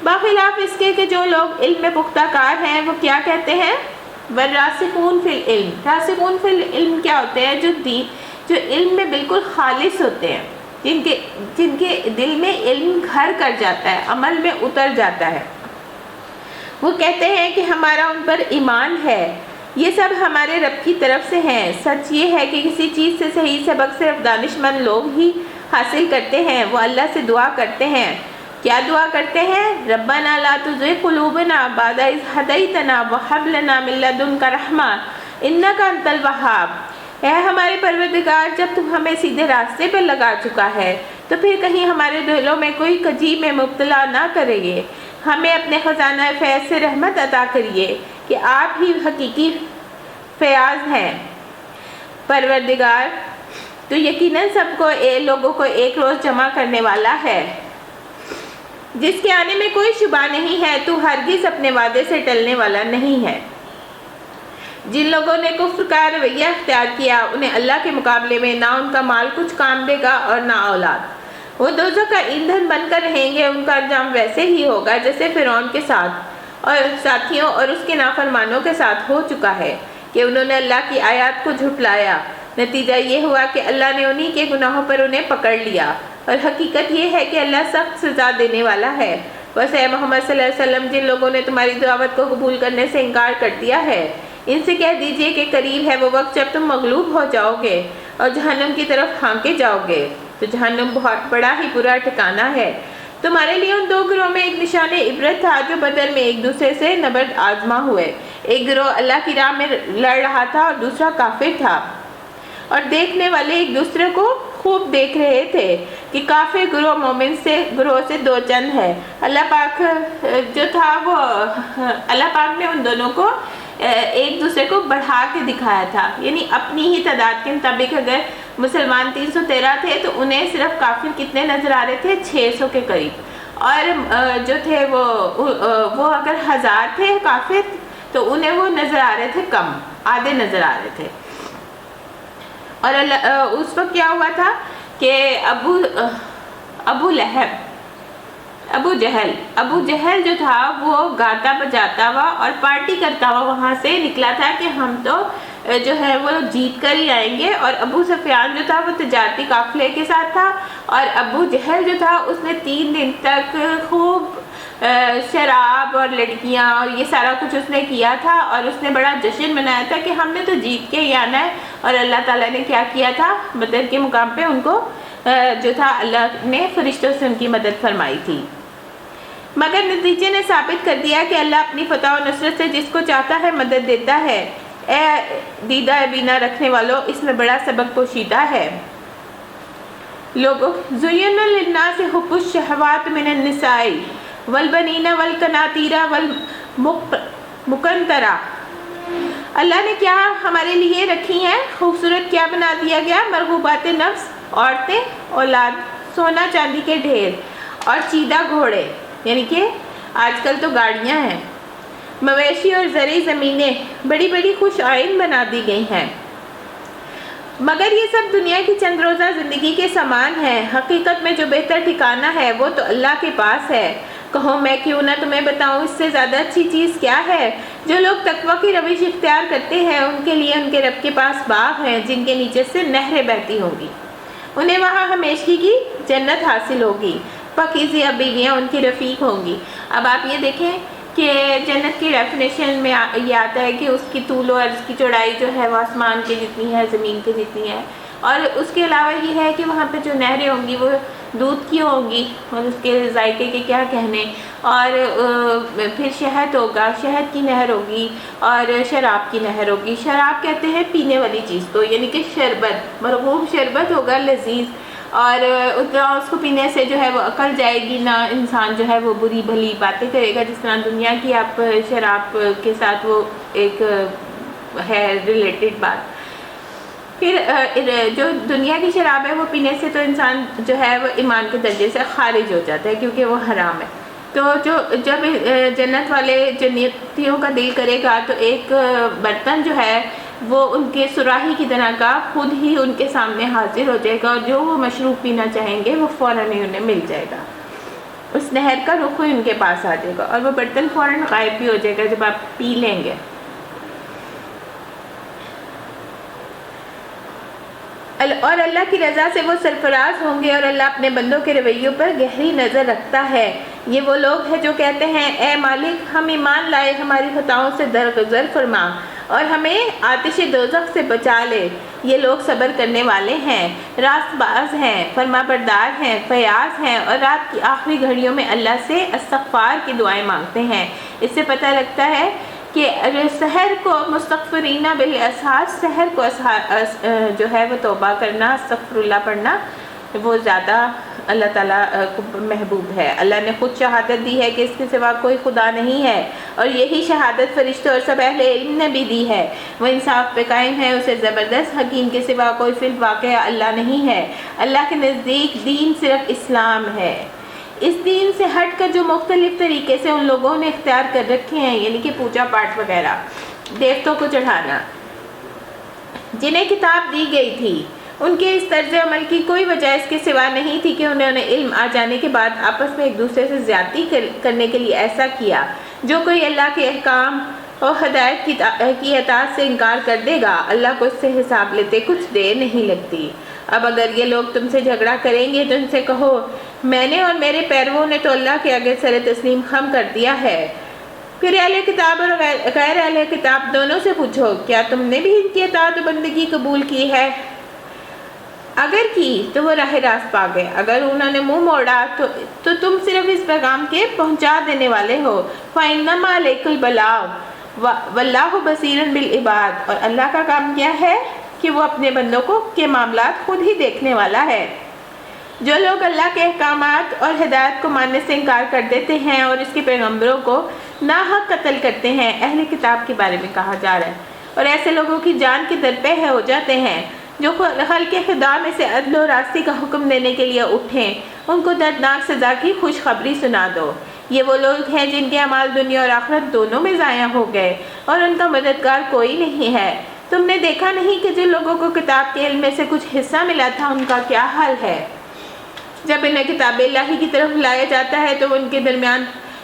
بخلاف اس کے کہ جو لوگ علم میں پختہ کار ہیں وہ کیا کہتے ہیں؟ والراسخون فی العلم. راسخون فی العلم کیا ہوتے ہیں؟ جو علم میں بالکل خالص ہوتے ہیں، جن کے دل میں علم گھر کر جاتا ہے، عمل میں اتر جاتا ہے. وہ کہتے ہیں کہ ہمارا ان پر ایمان ہے، یہ سب ہمارے رب کی طرف سے ہیں. سچ یہ ہے کہ کسی چیز سے صحیح سبق صرف دانش مند لوگ ہی حاصل کرتے ہیں. وہ اللہ سے دعا کرتے ہیں. کیا دعا کرتے ہیں؟ ربنا لا تزغ قلوبنا بعد اذ ہدیتنا وہب لنا من لدنک رحمہ انک انت الوہاب. اے ہمارے پروردگار، جب تم ہمیں سیدھے راستے پر لگا چکا ہے تو پھر کہیں ہمارے دلوں میں کوئی کجی میں مبتلا نہ کرے گے. ہمیں اپنے خزانہ فیض سے رحمت عطا کریے کہ آپ ہی حقیقی فیاض ہیں. پروردگار تو یقیناً سب کو لوگوں کو ایک روز جمع کرنے والا ہے جس کے آنے میں کوئی شبہ نہیں ہے. تو ہرگز اپنے وعدے سے ٹلنے والا نہیں ہے. جن لوگوں نے کفر کا رویہ اختیار کیا انہیں اللہ کے مقابلے میں نہ ان کا مال کچھ کام دے گا اور نہ اولاد. وہ دوزخ کا ایندھن بن کر رہیں گے. ان کا انجام ویسے ہی ہوگا جیسے فرعون کے ساتھ اور ساتھیوں اور اس کے نافرمانوں کے ساتھ ہو چکا ہے کہ انہوں نے اللہ کی آیات کو جھٹلایا. نتیجہ یہ ہوا کہ اللہ نے انہی کے گناہوں پر انہیں پکڑ لیا. اور حقیقت یہ ہے کہ اللہ سخت سزا دینے والا ہے. بس اے محمد صلی اللہ علیہ وسلم، جن لوگوں نے تمہاری دعوت کو قبول کرنے سے انکار کر دیا ہے ان سے کہہ دیجئے کہ قریب ہے وہ وقت جب تم مغلوب ہو جاؤ گے اور جہنم کی طرف ہانکے جاؤ گے. تو جہنم بہت بڑا ہی برا ٹھکانہ ہے. تمہارے لیے ان دو گروہ میں ایک نشان عبرت تھا جو بدر میں ایک دوسرے سے نبرد آزما ہوئے. ایک گروہ اللہ کی راہ میں لڑ رہا تھا اور دوسرا کافر تھا، اور دیکھنے والے ایک دوسرے کو خوب دیکھ رہے تھے کہ کافر گروہ مومن گروہ سے دو چند ہے۔ اللہ پاک جو تھا وہ اللہ پاک نے ان دونوں کو ایک دوسرے کو بڑھا کے دکھایا تھا، یعنی اپنی ہی تعداد کے مطابق اگر مسلمان 313 تھے تو انہیں صرف کافر کتنے نظر آ رہے تھے؟ 600 کے قریب، اور جو تھے وہ اگر 1000 تھے کافر تو انہیں وہ نظر آ رہے تھے کم، آدھے نظر آ رہے تھے۔ اور اس وقت کیا ہوا تھا کہ ابو جہل جو تھا وہ گاتا بجاتا ہوا اور پارٹی کرتا ہوا وہاں سے نکلا تھا کہ ہم تو جو ہے وہ جیت کر ہی آئیں گے، اور ابو سفیان جو تھا وہ تجارتی قافلے کے ساتھ تھا، اور ابو جہل جو تھا اس نے 3 دن تک خوب شراب اور لڑکیاں اور یہ سارا کچھ اس نے کیا تھا، اور اس نے بڑا جشن منایا تھا کہ ہم نے تو جیت کے ہی آنا ہے۔ اور اللہ تعالیٰ نے کیا کیا تھا؟ بدر کے مقام پہ ان کو جو تھا اللہ نے فرشتوں سے ان کی مدد فرمائی تھی، مگر نتیجے نے ثابت کر دیا کہ اللہ اپنی فتح و نصرت سے جس کو چاہتا ہے مدد دیتا ہے۔ اے دیدہ بینا رکھنے والوں، اس میں بڑا سبق پوشیدہ ہے۔ لوگوں زُيِّنَ لِلنَّاسِ حُبُّ الشَّهَوَاتِ مِنَ النِّسَاءِ وَالْبَنِينَ وَالْقَنَاطِيرِ وَالْمُقَنطَرَةِ، اللہ نے کیا ہمارے لیے رکھی ہیں؟ خوبصورت کیا بنا دیا گیا؟ مرغوبات نفس، عورتیں، اولاد، سونا چاندی کے ڈھیر اور چیدہ گھوڑے، یعنی کہ آج کل تو گاڑیاں ہیں، مویشی اور زرعی زمینیں بڑی بڑی خوش آئین بنا دی گئی ہیں، مگر یہ سب دنیا کی چند روزہ زندگی کے سامان ہے۔ حقیقت میں جو بہتر ٹھکانہ ہے وہ تو اللہ کے پاس ہے۔ کہو میں کیوں نہ تمہیں بتاؤں اس سے زیادہ اچھی چیز کیا ہے؟ جو لوگ تقویٰ کی روش اختیار کرتے ہیں ان کے لیے ان کے رب کے پاس باغ ہیں جن کے نیچے سے نہریں بہتی ہوں گی، انہیں وہاں ہمیشگی کی جنت حاصل ہوگی، پاکیزہ بیویاں ان کی رفیق ہوں گی۔ اب آپ یہ دیکھیں کہ جنت کی ڈیفینیشن میں یہ آتا ہے کہ اس کی طول و عرض کی چوڑائی جو ہے وہ آسمان کے جتنی ہے، زمین کے جتنی ہے، اور اس کے علاوہ یہ ہے کہ وہاں پہ جو نہریں ہوں گی وہ دودھ کی ہوں گی، اور اس کے ذائقے کے کیا کہنے، اور پھر شہد ہوگا، شہد کی نہر ہوگی، اور شراب کی نہر ہوگی۔ شراب کہتے ہیں پینے والی چیز کو، یعنی کہ شربت، مرغوب شربت ہوگا لذیذ، اور اس کو پینے سے جو ہے وہ عقل جائے گی، نہ انسان جو ہے وہ بری بھلی باتیں کرے گا جس طرح دنیا کی آپ شراب کے ساتھ وہ ایک ہے ریلیٹڈ بات۔ پھر جو دنیا کی شراب ہے وہ پینے سے تو انسان جو ہے وہ ایمان کے درجے سے خارج ہو جاتا ہے کیونکہ وہ حرام ہے۔ تو جب جنت والے جنتیوں کا دل کرے گا تو ایک برتن جو ہے وہ ان کے سراہی کی طرح کا خود ہی ان کے سامنے حاضر ہو جائے گا، اور جو وہ مشروب پینا چاہیں گے وہ فوراً ہی انہیں مل جائے گا، اس نہر کا رخ ان کے پاس آ جائے گا، اور وہ برتن فوراً غائب بھی ہو جائے گا جب آپ پی لیں گے۔ اور اللہ کی رضا سے وہ سرفراز ہوں گے، اور اللہ اپنے بندوں کے رویوں پر گہری نظر رکھتا ہے۔ یہ وہ لوگ ہیں جو کہتے ہیں اے مالک ہم ایمان لائے، ہماری خطاؤں سے درگزر فرما اور ہمیں آتش دوزخ سے بچا لے۔ یہ لوگ صبر کرنے والے ہیں، راست باز ہیں، فرما بردار ہیں، فیاض ہیں، اور رات کی آخری گھڑیوں میں اللہ سے استغفار کی دعائیں مانگتے ہیں۔ اس سے پتہ لگتا ہے کہ سحر کو مستغفرین بالاسحار، سحر کو جو ہے وہ توبہ کرنا، استغفر اللہ پڑھنا، وہ زیادہ اللہ تعالیٰ کو محبوب ہے۔ اللہ نے خود شہادت دی ہے کہ اس کے سوا کوئی خدا نہیں ہے، اور یہی شہادت فرشتوں اور سب اہل علم نے بھی دی ہے۔ وہ انصاف پہ قائم ہے، اسے زبردست حکیم کے سوا کوئی فی الواقع اللہ نہیں ہے۔ اللہ کے نزدیک دین صرف اسلام ہے۔ اس دین سے ہٹ کر جو مختلف طریقے سے ان لوگوں نے اختیار کر رکھے ہیں، یعنی کہ پوجا پاٹ وغیرہ، دیوتوں کو چڑھانا، جنہیں کتاب دی گئی تھی، ان کے اس طرز عمل کی کوئی وجہ اس کے سوا نہیں تھی کہ انہوں نے علم آ جانے کے بعد آپس میں ایک دوسرے سے زیادتی کرنے کے لیے ایسا کیا۔ جو کوئی اللہ کے احکام اور ہدایت کی اطاعت سے انکار کر دے گا، اللہ کو اس سے حساب لیتے کچھ دیر نہیں لگتی۔ اب اگر یہ لوگ تم سے جھگڑا کریں گے تو ان سے کہو میں نے اور میرے پیرووں نے تو اللہ کے آگے سر تسلیم خم کر دیا ہے۔ پھر اہل کتاب اور غیر اہل کتاب دونوں سے پوچھو کیا تم نے بھی ان کی اطاعت و بندگی قبول کی ہے؟ اگر کی تو وہ راہ راست پا گئے، اگر انہوں نے منہ موڑا تو تم صرف اس پیغام کے پہنچا دینے والے ہو۔ فَإِنَّمَا عَلَيْكَ الْبَلَاغُ وَاللَّهُ بَصِيرٌ بِالْعِبَادِ، اور اللہ کا کام کیا ہے؟ کہ وہ اپنے بندوں کے معاملات خود ہی دیکھنے والا ہے۔ جو لوگ اللہ کے احکامات اور ہدایت کو ماننے سے انکار کر دیتے ہیں اور اس کے پیغمبروں کو ناحق قتل کرتے ہیں، اہل کتاب کے بارے میں کہا جا رہا ہے، اور ایسے لوگوں کی جان کے درپے ہو جاتے ہیں جو خلق خدا میں سے عدل و راستی کا حکم دینے کے لیے اٹھیں، ان کو دردناک سزا کی خوشخبری سنا دو۔ یہ وہ لوگ ہیں جن کے اعمال دنیا اور آخرت دونوں میں ضائع ہو گئے اور ان کا مددگار کوئی نہیں ہے۔ تم نے دیکھا نہیں کہ جن لوگوں کو کتاب کے علم میں سے کچھ حصہ ملا تھا ان کا کیا حال ہے؟ جب انہیں کتاب الہی کی طرف لایا جاتا ہے تو وہ ان کے درمیان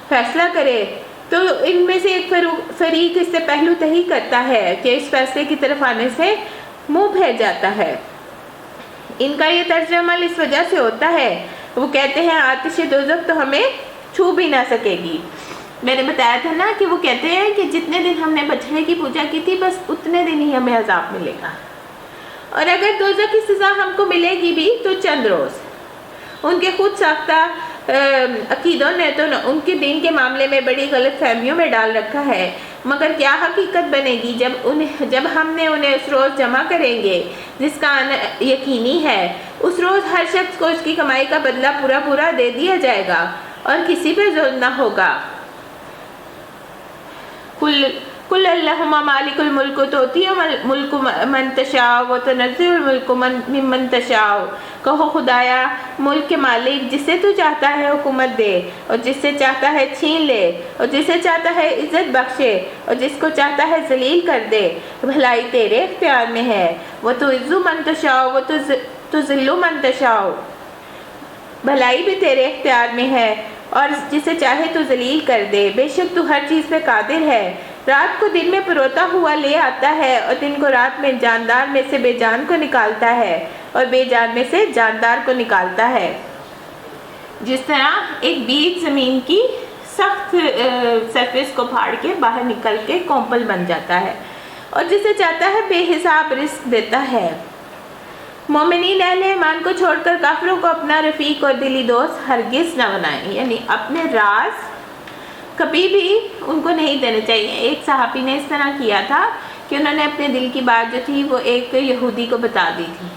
فیصلہ کرے تو ان میں سے ایک فریق اس سے پہلو تہی کرتا ہے کہ اس فیصلے کی طرف آنے سے منہ پھیر جاتا ہے۔ ان کا یہ طرز عمل اس وجہ سے ہوتا ہے، وہ کہتے ہیں آتش دوزخ تو ہمیں چھو بھی نہ سکے گی۔ میں نے بتایا تھا نا کہ وہ کہتے ہیں کہ جتنے دن ہم نے بچڑے کی پوجا کی تھی بس اتنے دن ہی ہمیں عذاب ملے گا، اور اگر دوزخ کی سزا ہم کو ملے گی بھی تو چند روز۔ ان کے خود ساختہ عقیدوں نے تو ان کے دین کے معاملے میں بڑی غلط فہمیوں میں ڈال رکھا ہے، مگر کیا حقیقت بنے گی جب ہم نے انہیں اس روز جمع کریں گے جس کا آنا یقینی ہے۔ اس روز ہر شخص کو اس کی کمائی کا بدلہ پورا پورا دے دیا جائے گا اور کسی پہ ظلم نہ ہوگا۔ قل اللہم مالک الملک تؤتی الملک من تشاء وتنزع الملک ممن تشاء، کہو خدایا ملک کے مالک جسے تو چاہتا ہے حکومت دے اور جس سے چاہتا ہے چھین لے، اور جسے چاہتا ہے عزت بخشے اور جس کو چاہتا ہے ذلیل کر دے، بھلائی تیرے اختیار میں ہے۔ وتعز من تشاء وتذل من تشاء، بھلائی بھی تیرے اختیار میں ہے اور جسے چاہے تو ذلیل کر دے، بے شک تو ہر چیز پہ قادر ہے۔ رات کو دن میں پروتا ہوا لے آتا ہے اور دن کو رات میں جاندار میں سے بے جان کو نکالتا ہے اور بے جان میں سے جاندار کو نکالتا ہے۔ جس طرح ایک بیج زمین کی سخت سرفیس کو پھاڑ کے باہر نکل کے کومپل بن جاتا ہے اور جسے چاہتا ہے بے حساب رزق دیتا ہے۔ مومنین اہل ایمان کو چھوڑ کر کافروں کو اپنا رفیق اور دلی دوست ہرگز نہ بنائیں، یعنی اپنے راز کبھی بھی ان کو نہیں دینے چاہیے۔ ایک صحابی نے اس طرح کیا تھا کہ انہوں نے اپنے دل کی بات جو تھی وہ ایک یہودی کو بتا دی تھی،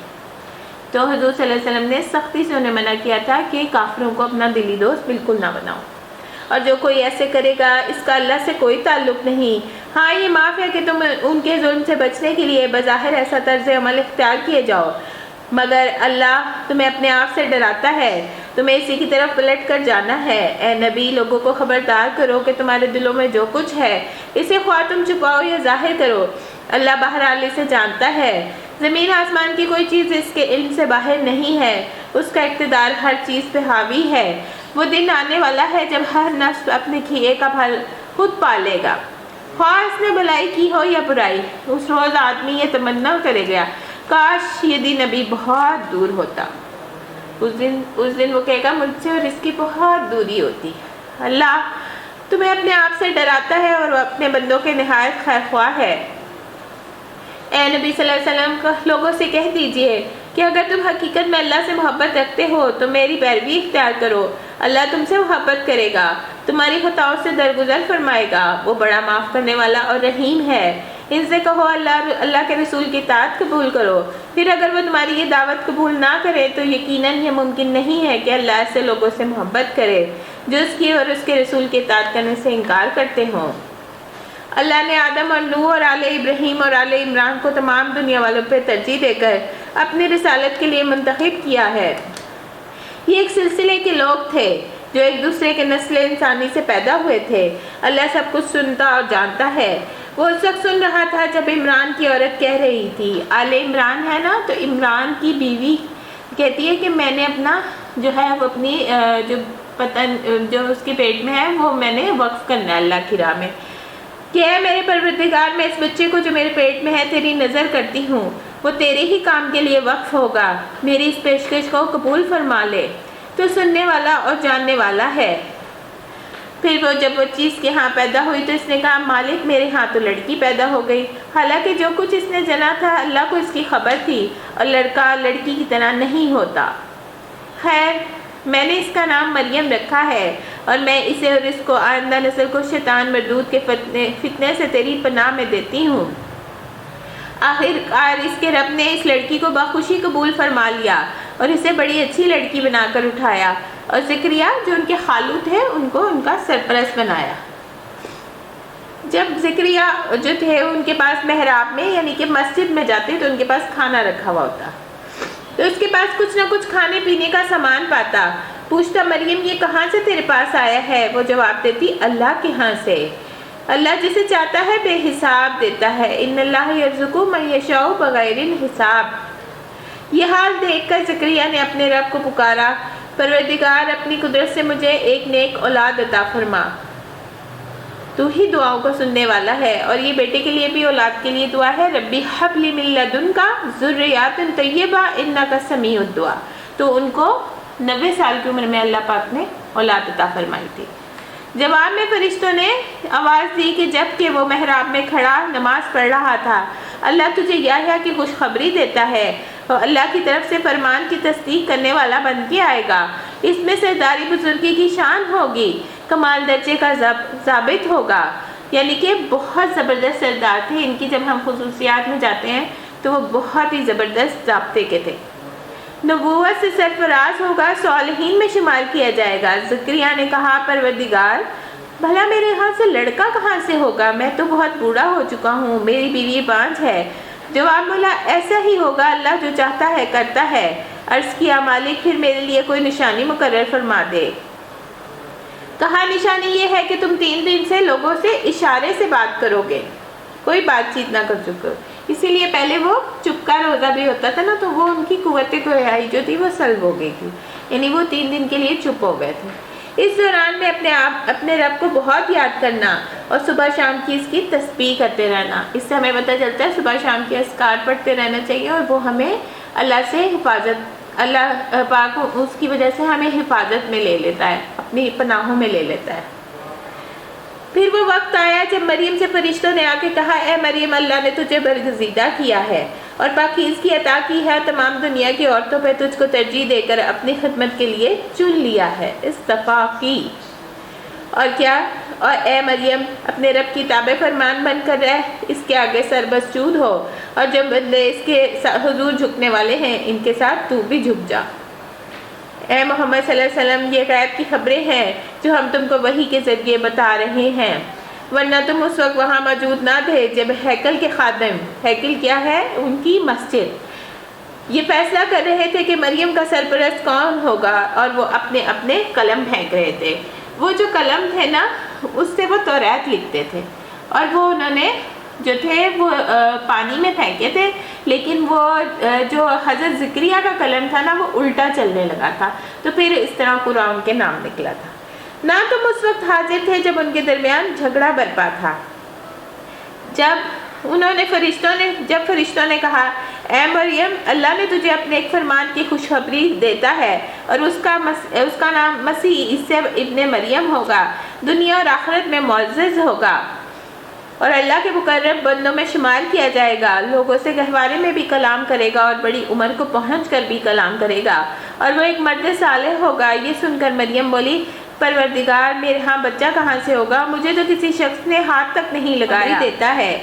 تو حضور صلی اللہ علیہ وسلم نے سختی سے انہیں منع کیا تھا کہ کافروں کو اپنا دلی دوست بالکل نہ بناؤ، اور جو کوئی ایسے کرے گا اس کا اللہ سے کوئی تعلق نہیں۔ ہاں یہ معاف ہے کہ تم ان کے ظلم سے بچنے کے لیے بظاہر ایسا طرز عمل اختیار کیے جاؤ، مگر اللہ تمہیں اپنے آپ سے ڈراتا ہے، تمہیں اسی کی طرف پلٹ کر جانا ہے۔ اے نبی لوگوں کو خبردار کرو کہ تمہارے دلوں میں جو کچھ ہے اسے خواہ تم چھپاؤ یا ظاہر کرو، اللہ بہرحال اسے جانتا ہے۔ زمین آسمان کی کوئی چیز اس کے علم سے باہر نہیں ہے، اس کا اقتدار ہر چیز پہ حاوی ہے۔ وہ دن آنے والا ہے جب ہر نفس اپنے کیے کا پھل خود پالے گا، خواہ اس نے بھلائی کی ہو یا برائی۔ اس روز آدمی یہ تمنا کرے گا کاش یہ دن ابھی بہت دور ہوتا۔ اس دن وہ کہے گا مجھ سے اور اس کی بہت دوری ہوتی۔ اللہ تمہیں اپنے آپ سے ڈراتا ہے اور وہ اپنے بندوں کے نہایت خیر خواہ ہے۔ اے نبی صلی اللہ علیہ وسلم لوگوں سے کہہ دیجئے کہ اگر تم حقیقت میں اللہ سے محبت رکھتے ہو تو میری پیروی اختیار کرو، اللہ تم سے محبت کرے گا، تمہاری خطاؤں سے درگزر فرمائے گا، وہ بڑا معاف کرنے والا اور رحیم ہے۔ ان سے کہو اللہ کے رسول کی اطاعت قبول کرو، پھر اگر وہ تمہاری یہ دعوت قبول نہ کرے تو یقیناً یہ ممکن نہیں ہے کہ اللہ ایسے لوگوں سے محبت کرے جو اس کی اور اس کے رسول کی اطاعت کرنے سے انکار کرتے ہوں۔ اللہ نے آدم اور نوح اور آل ابراہیم اور آل عمران کو تمام دنیا والوں پہ ترجیح دے کر اپنی رسالت کے لیے منتخب کیا ہے۔ یہ ایک سلسلے کے لوگ تھے جو ایک دوسرے کے نسل انسانی سے پیدا ہوئے تھے۔ اللہ سب کچھ سنتا اور جانتا ہے۔ وہ اس وقت سن رہا تھا جب عمران کی عورت کہہ رہی تھی، آل عمران ہے نا، تو عمران کی بیوی کہتی ہے کہ میں نے اپنا جو ہے وہ اپنی جو پتن جو اس کے پیٹ میں ہے وہ میں نے وقف کرنا ہے اللہ کی راہ میں، کہ اے میرے پروردگار میں اس بچے کو جو میرے پیٹ میں ہے تیری نظر کرتی ہوں، وہ تیرے ہی کام کے لیے وقف ہوگا، میری اس پیشکش کو قبول فرما لے، تو سننے والا اور جاننے والا ہے۔ پھر وہ جب وہ چیز کے ہاں پیدا ہوئی تو اس نے کہا مالک میرے ہاں تو لڑکی پیدا ہو گئی، حالانکہ جو کچھ اس نے جنا تھا اللہ کو اس کی خبر تھی اور لڑکا لڑکی کی طرح نہیں ہوتا۔ خیر میں نے اس کا نام مریم رکھا ہے اور میں اسے اور اس کو آئندہ نسل کو شیطان مردود کے فتنے سے تیری پناہ میں دیتی ہوں۔ آخر کار اس کے رب نے اس لڑکی کو بخوشی قبول فرما لیا اور اسے بڑی اچھی لڑکی بنا کر اٹھایا، اور زکریا جو ان کے خالو تھے ان کو ان کا سرپرست بنایا۔ جب زکریا جو تھے ان کے پاس محراب میں یعنی کہ مسجد میں جاتے تو ان کے پاس کھانا رکھا ہوا ہوتا، تو اس کے پاس کچھ نہ کچھ کھانے پینے کا سامان پاتا۔ پوچھتا مریم یہ کہاں سے تیرے پاس آیا ہے؟ وہ جواب دیتی اللہ کے ہاں سے، اللہ جسے چاہتا ہے بے حساب دیتا ہے، ان اللہ یرزق من یشاء بغیر حساب۔ یہ حال دیکھ کر زکریا نے اپنے رب کو پکارا، پروردگار اپنی قدرت سے مجھے ایک نیک اولاد عطا فرما، تو ہی دعاؤں کو سننے والا ہے، اور یہ بیٹے کے لیے بھی اولاد کے لیے دعا ہے، ربی حب لی من لدنک ذریات طیبہ انک سمیع الدعاء۔ تو ان کو 90 سال کی عمر میں اللہ پاک نے اولاد عطا فرمائی تھی۔ جواب میں فرشتوں نے آواز دی کہ جب کہ وہ محراب میں کھڑا نماز پڑھ رہا تھا، اللہ تجھے یحییٰ کی خوشخبری دیتا ہے، اور اللہ کی طرف سے فرمان کی تصدیق کرنے والا بن کے آئے گا، اس میں سرداری بزرگی کی شان ہوگی، کمال درجے کا ضابط ہوگا، یعنی کہ بہت زبردست سردار تھے ان کی۔ جب ہم خصوصیات میں جاتے ہیں تو وہ بہت ہی زبردست ضابطے کے تھے۔ نبوت سے سرفراز ہوگا، صالحین میں شمار کیا جائے گا۔ زکریا نے کہا پروردگار بھلا میرے ہاں سے لڑکا کہاں سے ہوگا؟ میں تو بہت بوڑھا ہو چکا ہوں، میری بیوی بانجھ ہے۔ جواب ملا ایسا ہی ہوگا، اللہ جو چاہتا ہے کرتا ہے۔ عرض کیا مالک پھر میرے لیے کوئی نشانی مقرر فرما دے۔ کہا نشانی یہ ہے کہ تم 3 دن سے لوگوں سے اشارے سے بات کرو گے، کوئی بات چیت نہ کر چکو۔ اسی لیے پہلے وہ چپ کا روزہ بھی ہوتا تھا نا، تو وہ ان کی قوت گویائی جو تھی وہ سلب ہو گئی تھی، یعنی وہ 3 دن کے لیے چپ ہو گئے تھے۔ اس دوران میں اپنے رب کو بہت یاد کرنا اور صبح شام کی اس کی تسبیح کرتے رہنا۔ اس سے ہمیں پتہ چلتا ہے صبح شام کے اذکار پڑھتے رہنا چاہیے، اور وہ ہمیں اللہ سے اللہ پاک اس کی وجہ سے ہمیں حفاظت میں لے لیتا ہے، اپنی پناہوں میں لے لیتا ہے۔ پھر وہ وقت آیا جب مریم سے فرشتوں نے آ کے کہا اے مریم اللہ نے تجھے برگزیدہ کیا ہے اور پاکیز کی عطا کی ہے، تمام دنیا کی عورتوں پہ تجھ کو ترجیح دے کر اپنی خدمت کے لیے چن لیا ہے، استفا کی۔ اور کیا؟ اور اے مریم اپنے رب کی تابع فرمان بن کر رہ، اس کے آگے سربسجود ہو، اور جب بندے اس کے حضور جھکنے والے ہیں ان کے ساتھ تو بھی جھک جا۔ اے محمد صلی اللہ علیہ وسلم یہ غیب کی خبریں ہیں جو ہم تم کو وحی کے ذریعے بتا رہے ہیں، ورنہ تم اس وقت وہاں موجود نہ تھے جب ہیکل کے خادم، ہیکل کیا ہے؟ ان کی مسجد، یہ فیصلہ کر رہے تھے کہ مریم کا سرپرست کون ہوگا، اور وہ اپنے اپنے قلم پھینک رہے تھے۔ وہ جو قلم تھے نا اس سے وہ توریت لکھتے تھے، اور وہ انہوں نے جو تھے وہ پانی میں پھینکے تھے، لیکن وہ جو حضرت زکریا کا قلم تھا نا وہ الٹا چلنے لگا تھا، تو پھر اس طرح قرآن کے نام نکلا تھا۔ نہ تم اس وقت حاضر تھے جب ان کے درمیان جھگڑا برپا تھا، جب فرشتوں نے کہا اے مریم اللہ نے تجھے اپنے ایک فرمان کی خوشخبری دیتا ہے، اور اس کا نام مسیح عیسی ابن مریم ہوگا، دنیا اور آخرت میں معزز ہوگا، اور اللہ کے مقرب بندوں میں شمار کیا جائے گا، لوگوں سے گہوارے میں بھی کلام کرے گا، اور بڑی عمر کو پہنچ کر بھی کلام کرے گا، اور وہ ایک مرد صالح ہوگا۔ یہ سن کر مریم بولی پروردگار میرے ہاں بچہ کہاں سے ہوگا؟ مجھے تو کسی شخص نے ہاتھ تک نہیں لگایا، دیتا ہے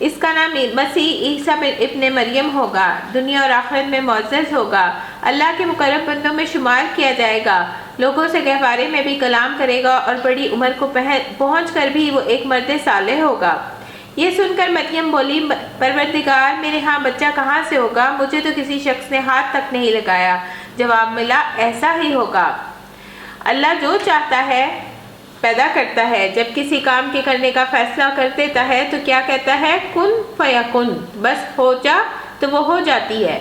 اس کا نام مسیح عیسی ابن مریم ہوگا، دنیا اور آخرت میں معزز ہوگا، اللہ کے مقرب بندوں میں شمار کیا جائے گا، لوگوں سے گہوارے میں بھی کلام کرے گا، اور بڑی عمر کو پہنچ کر بھی وہ ایک مرد صالح ہوگا۔ یہ سن کر مریم بولی پروردگار میرے ہاں بچہ کہاں سے ہوگا؟ مجھے تو کسی شخص نے ہاتھ تک نہیں لگایا۔ جواب ملا ایسا ہی ہوگا، اللہ جو چاہتا ہے پیدا کرتا ہے، جب کسی کام کے کرنے کا فیصلہ کر دیتا ہے تو کیا کہتا ہے؟ کن فیکن، بس ہو جا تو وہ ہو جاتی ہے۔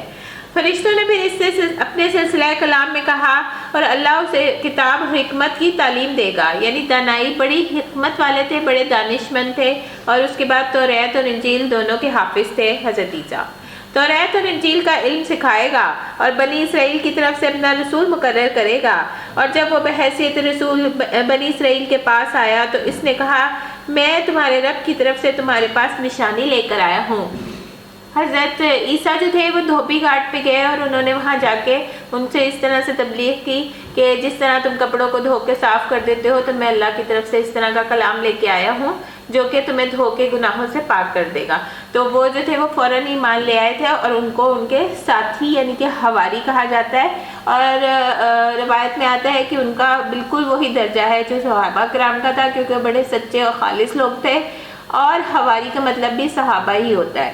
فرشتوں نے پھر اس سے اپنے سلسلہ کلام میں کہا اور اللہ اسے کتاب حکمت کی تعلیم دے گا، یعنی دانائی، بڑی حکمت والے تھے، بڑے دانشمند تھے، اور اس کے بعد توریت اور انجیل دونوں کے حافظ تھے حضرت عیسیٰ۔ توریت اور انجیل کا علم سکھائے گا اور بنی اسرائیل کی طرف سے اپنا رسول مقرر کرے گا۔ اور جب وہ بحیثیت رسول بنی اسرائیل کے پاس آیا تو اس نے کہا میں تمہارے رب کی طرف سے تمہارے پاس نشانی لے کر آیا ہوں۔ حضرت عیسیٰ جو تھے وہ دھوبی گھاٹ پہ گئے اور انہوں نے وہاں جا کے ان سے اس طرح سے تبلیغ کی کہ جس طرح تم کپڑوں کو دھو کے صاف کر دیتے ہو تو میں اللہ کی طرف سے اس طرح کا کلام لے کے آیا ہوں جو کہ تمہیں دھو کے گناہوں سے پاک کر دے گا۔ تو وہ جو تھے وہ فوراً ایمان لے آئے تھے، اور ان کو ان کے ساتھی یعنی کہ حواری کہا جاتا ہے، اور روایت میں آتا ہے کہ ان کا بالکل وہی درجہ ہے جو صحابہ کرام کا تھا، کیونکہ بڑے سچے اور خالص لوگ تھے، اور حواری کا مطلب بھی صحابہ ہی ہوتا ہے۔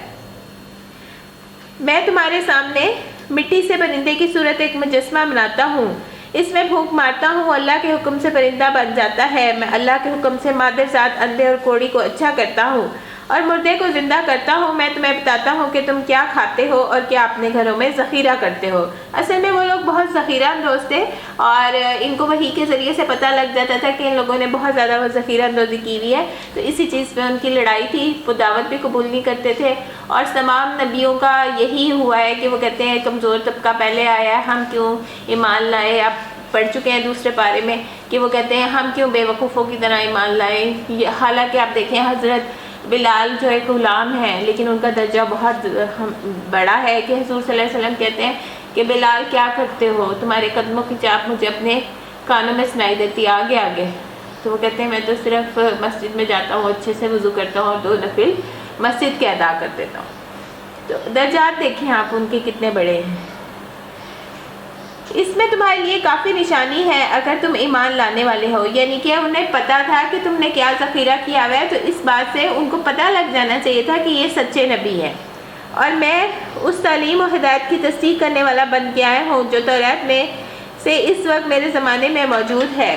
میں تمہارے سامنے مٹی سے پرندے کی صورت ایک مجسمہ بناتا ہوں، اس میں پھونک مارتا ہوں، اللہ کے حکم سے پرندہ بن جاتا ہے، میں اللہ کے حکم سے مادر ذات اندھے اور کوڑی کو اچھا کرتا ہوں اور مردے کو زندہ کرتا ہوں، میں تمہیں بتاتا ہوں کہ تم کیا کھاتے ہو اور کیا اپنے گھروں میں ذخیرہ کرتے ہو۔ اصل میں وہ لوگ بہت ذخیرہ اندوز تھے، اور ان کو وحی کے ذریعے سے پتہ لگ جاتا تھا کہ ان لوگوں نے بہت زیادہ وہ ذخیرہ اندوزی کی ہوئی ہے، تو اسی چیز پہ ان کی لڑائی تھی، وہ دعوت بھی قبول نہیں کرتے تھے۔ اور تمام نبیوں کا یہی ہوا ہے کہ وہ کہتے ہیں کمزور طبقہ پہلے آیا ہے، ہم کیوں ایمان لائے۔ آپ پڑھ چکے ہیں دوسرے پارے میں کہ وہ کہتے ہیں ہم کیوں بے وقوفوں کی طرح ایمان لائے۔ حالانکہ آپ دیکھیں حضرت بلال جو ایک غلام ہے، لیکن ان کا درجہ بہت بڑا ہے کہ حضور صلی اللہ علیہ وسلم کہتے ہیں کہ بلال کیا کرتے ہو، تمہارے قدموں کی چاپ مجھے اپنے کانوں میں سنائی دیتی آگے آگے۔ تو وہ کہتے ہیں میں تو صرف مسجد میں جاتا ہوں، اچھے سے وضو کرتا ہوں اور 2 نفل مسجد کے ادا کر دیتا ہوں۔ تو درجات دیکھیں آپ ان کے کتنے بڑے ہیں۔ اس میں تمہارے لیے کافی نشانی ہے اگر تم ایمان لانے والے ہو، یعنی کہ انہیں پتا تھا کہ تم نے کیا ذخیرہ کیا ہوا ہے، تو اس بات سے ان کو پتہ لگ جانا چاہیے تھا کہ یہ سچے نبی ہیں، اور میں اس تعلیم و ہدایت کی تصدیق کرنے والا بن کے آیا ہوں جو توریت میں سے اس وقت میرے زمانے میں موجود ہے۔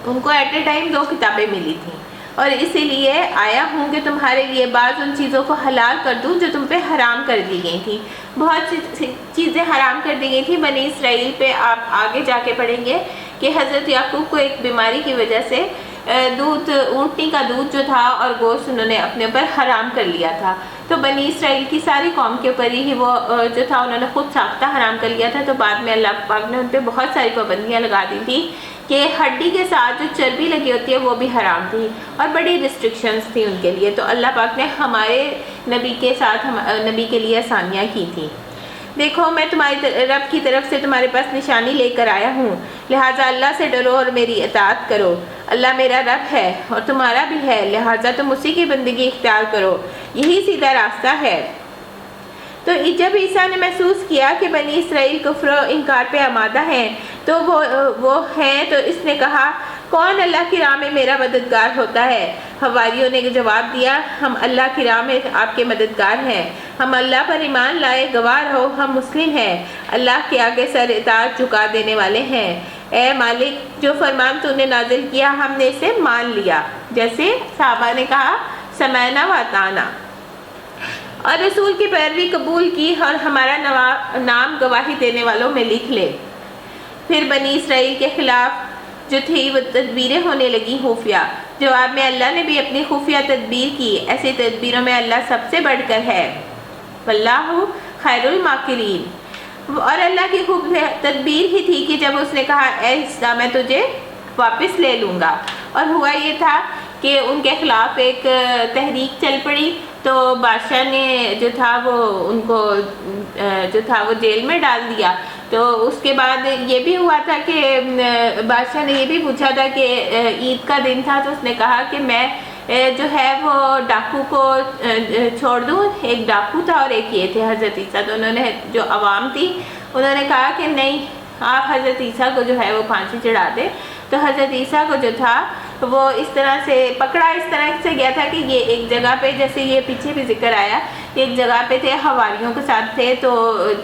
ان کو ایٹ اے ٹائم 2 کتابیں ملی تھیں، اور اسی لیے آیا ہوں کہ تمہارے لیے بعض ان چیزوں کو حلال کر دوں جو تم پہ حرام کر دی گئی تھیں۔ بہت سی چیزیں حرام کر دی گئی تھیں بنی اسرائیل پہ، آپ آگے جا کے پڑھیں گے کہ حضرت یعقوب کو ایک بیماری کی وجہ سے اونٹنی کا دودھ جو تھا اور گوشت انہوں نے اپنے اوپر حرام کر لیا تھا، تو بنی اسرائیل کی ساری قوم کے اوپر ہی وہ جو تھا انہوں نے خود ساختہ حرام کر لیا تھا۔ تو بعد میں اللہ پاک نے ان پہ بہت ساری پابندیاں لگا دی تھی کہ ہڈی کے ساتھ جو چربی لگی ہوتی ہے وہ بھی حرام تھی، اور بڑی ریسٹرکشنز تھی ان کے لیے۔ تو اللہ پاک نے ہمارے نبی کے ساتھ نبی کے لیے آسانیاں کی تھیں۔ دیکھو میں تمہاری رب کی طرف سے تمہارے پاس نشانی لے کر آیا ہوں، لہٰذا اللہ سے ڈرو اور میری اطاعت کرو۔ اللہ میرا رب ہے اور تمہارا بھی ہے، لہٰذا تم اسی کی بندگی اختیار کرو، یہی سیدھا راستہ ہے۔ تو جب عیسیٰ نے محسوس کیا کہ بنی اسرائیل کفر و انکار پہ آمادہ ہیں تو وہ ہیں، تو اس نے کہا کون اللہ کی راہ میں میرا مددگار ہوتا ہے؟ حواریوں نے جواب دیا ہم اللہ کی راہ میں آپ کے مددگار ہیں، ہم اللہ پر ایمان لائے، گواہ رہو ہم مسلم ہیں، اللہ کے آگے سر اطاعت جھکا دینے والے ہیں۔ اے مالک جو فرمان تو نے نازل کیا ہم نے اسے مان لیا، جیسے صحابہ نے کہا سمعنا و اطعنا، اور رسول کی پیروی قبول کی، اور ہمارا نام گواہی دینے والوں میں لکھ لے۔ پھر بنی اسرائیل کے خلاف جو تھی وہ تدبیریں ہونے لگی خفیہ، جواب میں اللہ نے بھی اپنی خفیہ تدبیر کی، ایسی تدبیروں میں اللہ سب سے بڑھ کر ہے، واللہ خیر الماکرین۔ اور اللہ کی خوب تدبیر ہی تھی کہ جب اس نے کہا اے عیسیٰ میں تجھے واپس لے لوں گا، اور ہوا یہ تھا کہ ان کے خلاف ایک تحریک چل پڑی، تو بادشاہ نے جو تھا وہ ان کو جو تھا وہ جیل میں ڈال دیا۔ تو اس کے بعد یہ بھی ہوا تھا کہ بادشاہ نے یہ بھی پوچھا تھا کہ عید کا دن تھا، تو اس نے کہا کہ میں جو ہے وہ ڈاکو کو چھوڑ دوں، ایک ڈاکو تھا اور ایک یہ تھے حضرت عیسیٰ، تو انہوں نے جو عوام تھی انہوں نے کہا کہ نہیں آپ حضرت عیسیٰ کو جو ہے وہ پھانسی چڑھا دے۔ تو حضرت عیسیٰ کو جو تھا وہ اس طرح سے پکڑا، اس طرح سے گیا تھا کہ یہ ایک جگہ پہ، جیسے یہ پیچھے بھی ذکر آیا، ایک جگہ پہ تھے حواریوں کے ساتھ تھے، تو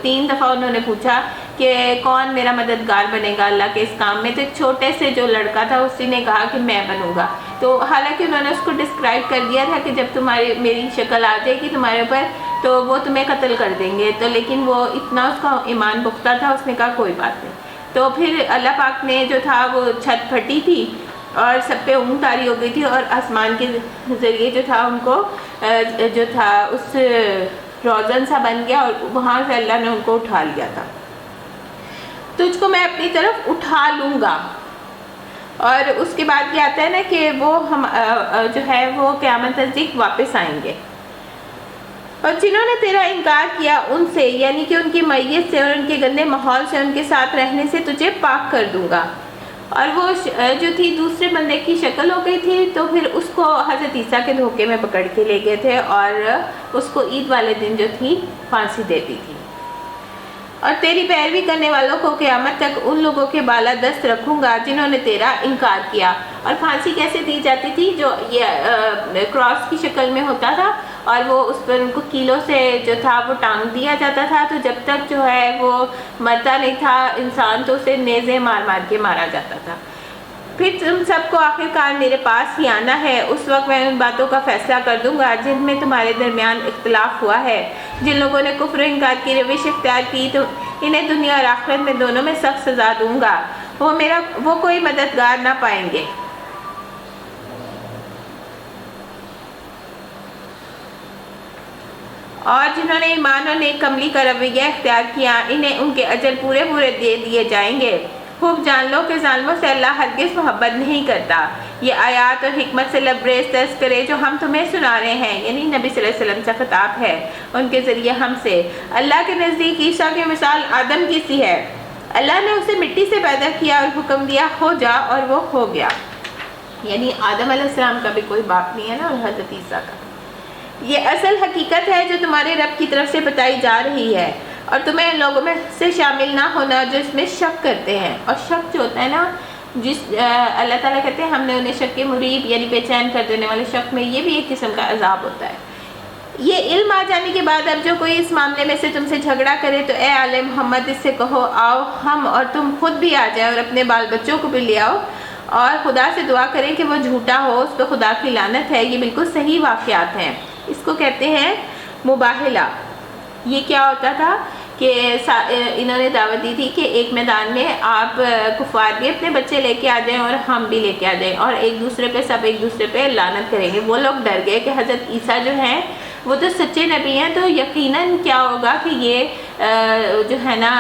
3 دفعہ انہوں نے پوچھا کہ کون میرا مددگار بنے گا اللہ کے اس کام میں، تو ایک چھوٹے سے جو لڑکا تھا اسی نے کہا کہ میں بنوں گا۔ تو حالانکہ انہوں نے اس کو ڈسکرائب کر دیا تھا کہ جب میری شکل آ جائے گی تمہارے اوپر تو وہ تمہیں قتل کر دیں گے، تو لیکن وہ اتنا اس کا ایمان پختہ تھا، اس نے کہا کوئی بات نہیں۔ تو پھر اللہ پاک نے جو تھا وہ چھت پھٹی تھی اور سب پہ اونگ طاری ہو گئی تھی، اور آسمان کے ذریعے جو تھا ان کو جو تھا اس روزن سا بن گیا، اور وہاں سے اللہ نے ان کو اٹھا لیا تھا۔ تجھ کو میں اپنی طرف اٹھا لوں گا، اور اس کے بعد کیا آتا ہے نا کہ وہ ہم جو ہے وہ قیامت نزدیک واپس آئیں گے، اور جنہوں نے تیرا انکار کیا ان سے، یعنی کہ ان کی میت سے اور ان کے گندے ماحول سے، ان کے ساتھ رہنے سے تجھے پاک کر دوں گا، اور وہ جو تھی دوسرے بندے کی شکل ہو گئی تھی، تو پھر اس کو حضرت عیسیٰ کے دھوکے میں پکڑ کے لے گئے تھے اور اس کو عید والے دن جو تھی پھانسی دے دی تھی۔ اور تیری پیروی کرنے والوں کو قیامت تک ان لوگوں کے بالا دست رکھوں گا جنہوں نے تیرا انکار کیا۔ اور پھانسی کیسے دی جاتی تھی؟ جو یہ کراس کی شکل میں ہوتا تھا اور وہ اس پر ان کو کیلوں سے جو تھا وہ ٹانگ دیا جاتا تھا، تو جب تک جو ہے وہ مرتا نہیں تھا انسان تو اسے نیزے مار مار کے مارا جاتا تھا۔ پھر تم سب کو آخرکار میرے پاس ہی آنا ہے، اس وقت میں ان باتوں کا فیصلہ کر دوں گا جن میں تمہارے درمیان اختلاف ہوا ہے۔ جن لوگوں نے کفر و انکار کی روش اختیار کی تو انہیں دنیا اور آخرت میں دونوں میں سخت سزا دوں گا، وہ کوئی مددگار نہ پائیں گے۔ اور جنہوں نے ایمان اور نیک عملی کا رویہ اختیار کیا انہیں ان کے اجر پورے پورے دے دیے جائیں گے۔ خوب جان لو کہ ظالموں سے اللہ ہرگز محبت نہیں کرتا۔ یہ آیات اور حکمت سے لبریز تذکرے جو ہم تمہیں سنا رہے ہیں، یعنی نبی صلی اللہ علیہ وسلم سے خطاب ہے ان کے ذریعے ہم سے۔ اللہ کے نزدیک عیسیٰ کی مثال آدم کی سی ہے۔ اللہ نے اسے مٹی سے پیدا کیا اور حکم دیا ہو جا، اور وہ ہو گیا۔ یعنی آدم علیہ السلام کا بھی کوئی باپ نہیں ہے نا، اور حضرت عیسیٰ کا۔ یہ اصل حقیقت ہے جو تمہارے رب کی طرف سے بتائی جا رہی ہے، اور تمہیں ان لوگوں میں سے شامل نہ ہونا جو اس میں شک کرتے ہیں۔ اور شک جو ہوتا ہے نا، جس اللہ تعالیٰ کہتے ہیں ہم نے انہیں شک مریب یعنی بے چین کر دینے والے شک میں، یہ بھی ایک قسم کا عذاب ہوتا ہے۔ یہ علم آ جانے کے بعد اب جو کوئی اس معاملے میں سے تم سے جھگڑا کرے تو اے آل محمد اس سے کہو آؤ ہم اور تم خود بھی آ جائیں اور اپنے بال بچوں کو بھی لے آؤ، اور خدا سے دعا کریں کہ وہ جھوٹا ہو، اس پہ خدا کی لعنت ہے۔ یہ بالکل صحیح واقعات ہیں۔ اس کو کہتے ہیں مباہلہ۔ یہ کیا ہوتا تھا کہ انہوں نے دعوت دی تھی کہ ایک میدان میں آپ کفار بھی اپنے بچے لے کے آ جائیں اور ہم بھی لے کے آ جائیں، اور ایک دوسرے پہ سب ایک دوسرے پہ لعنت کریں گے۔ وہ لوگ ڈر گئے کہ حضرت عیسیٰ جو ہیں وہ تو سچے نبی ہیں، تو یقیناً کیا ہوگا کہ یہ جو ہے نا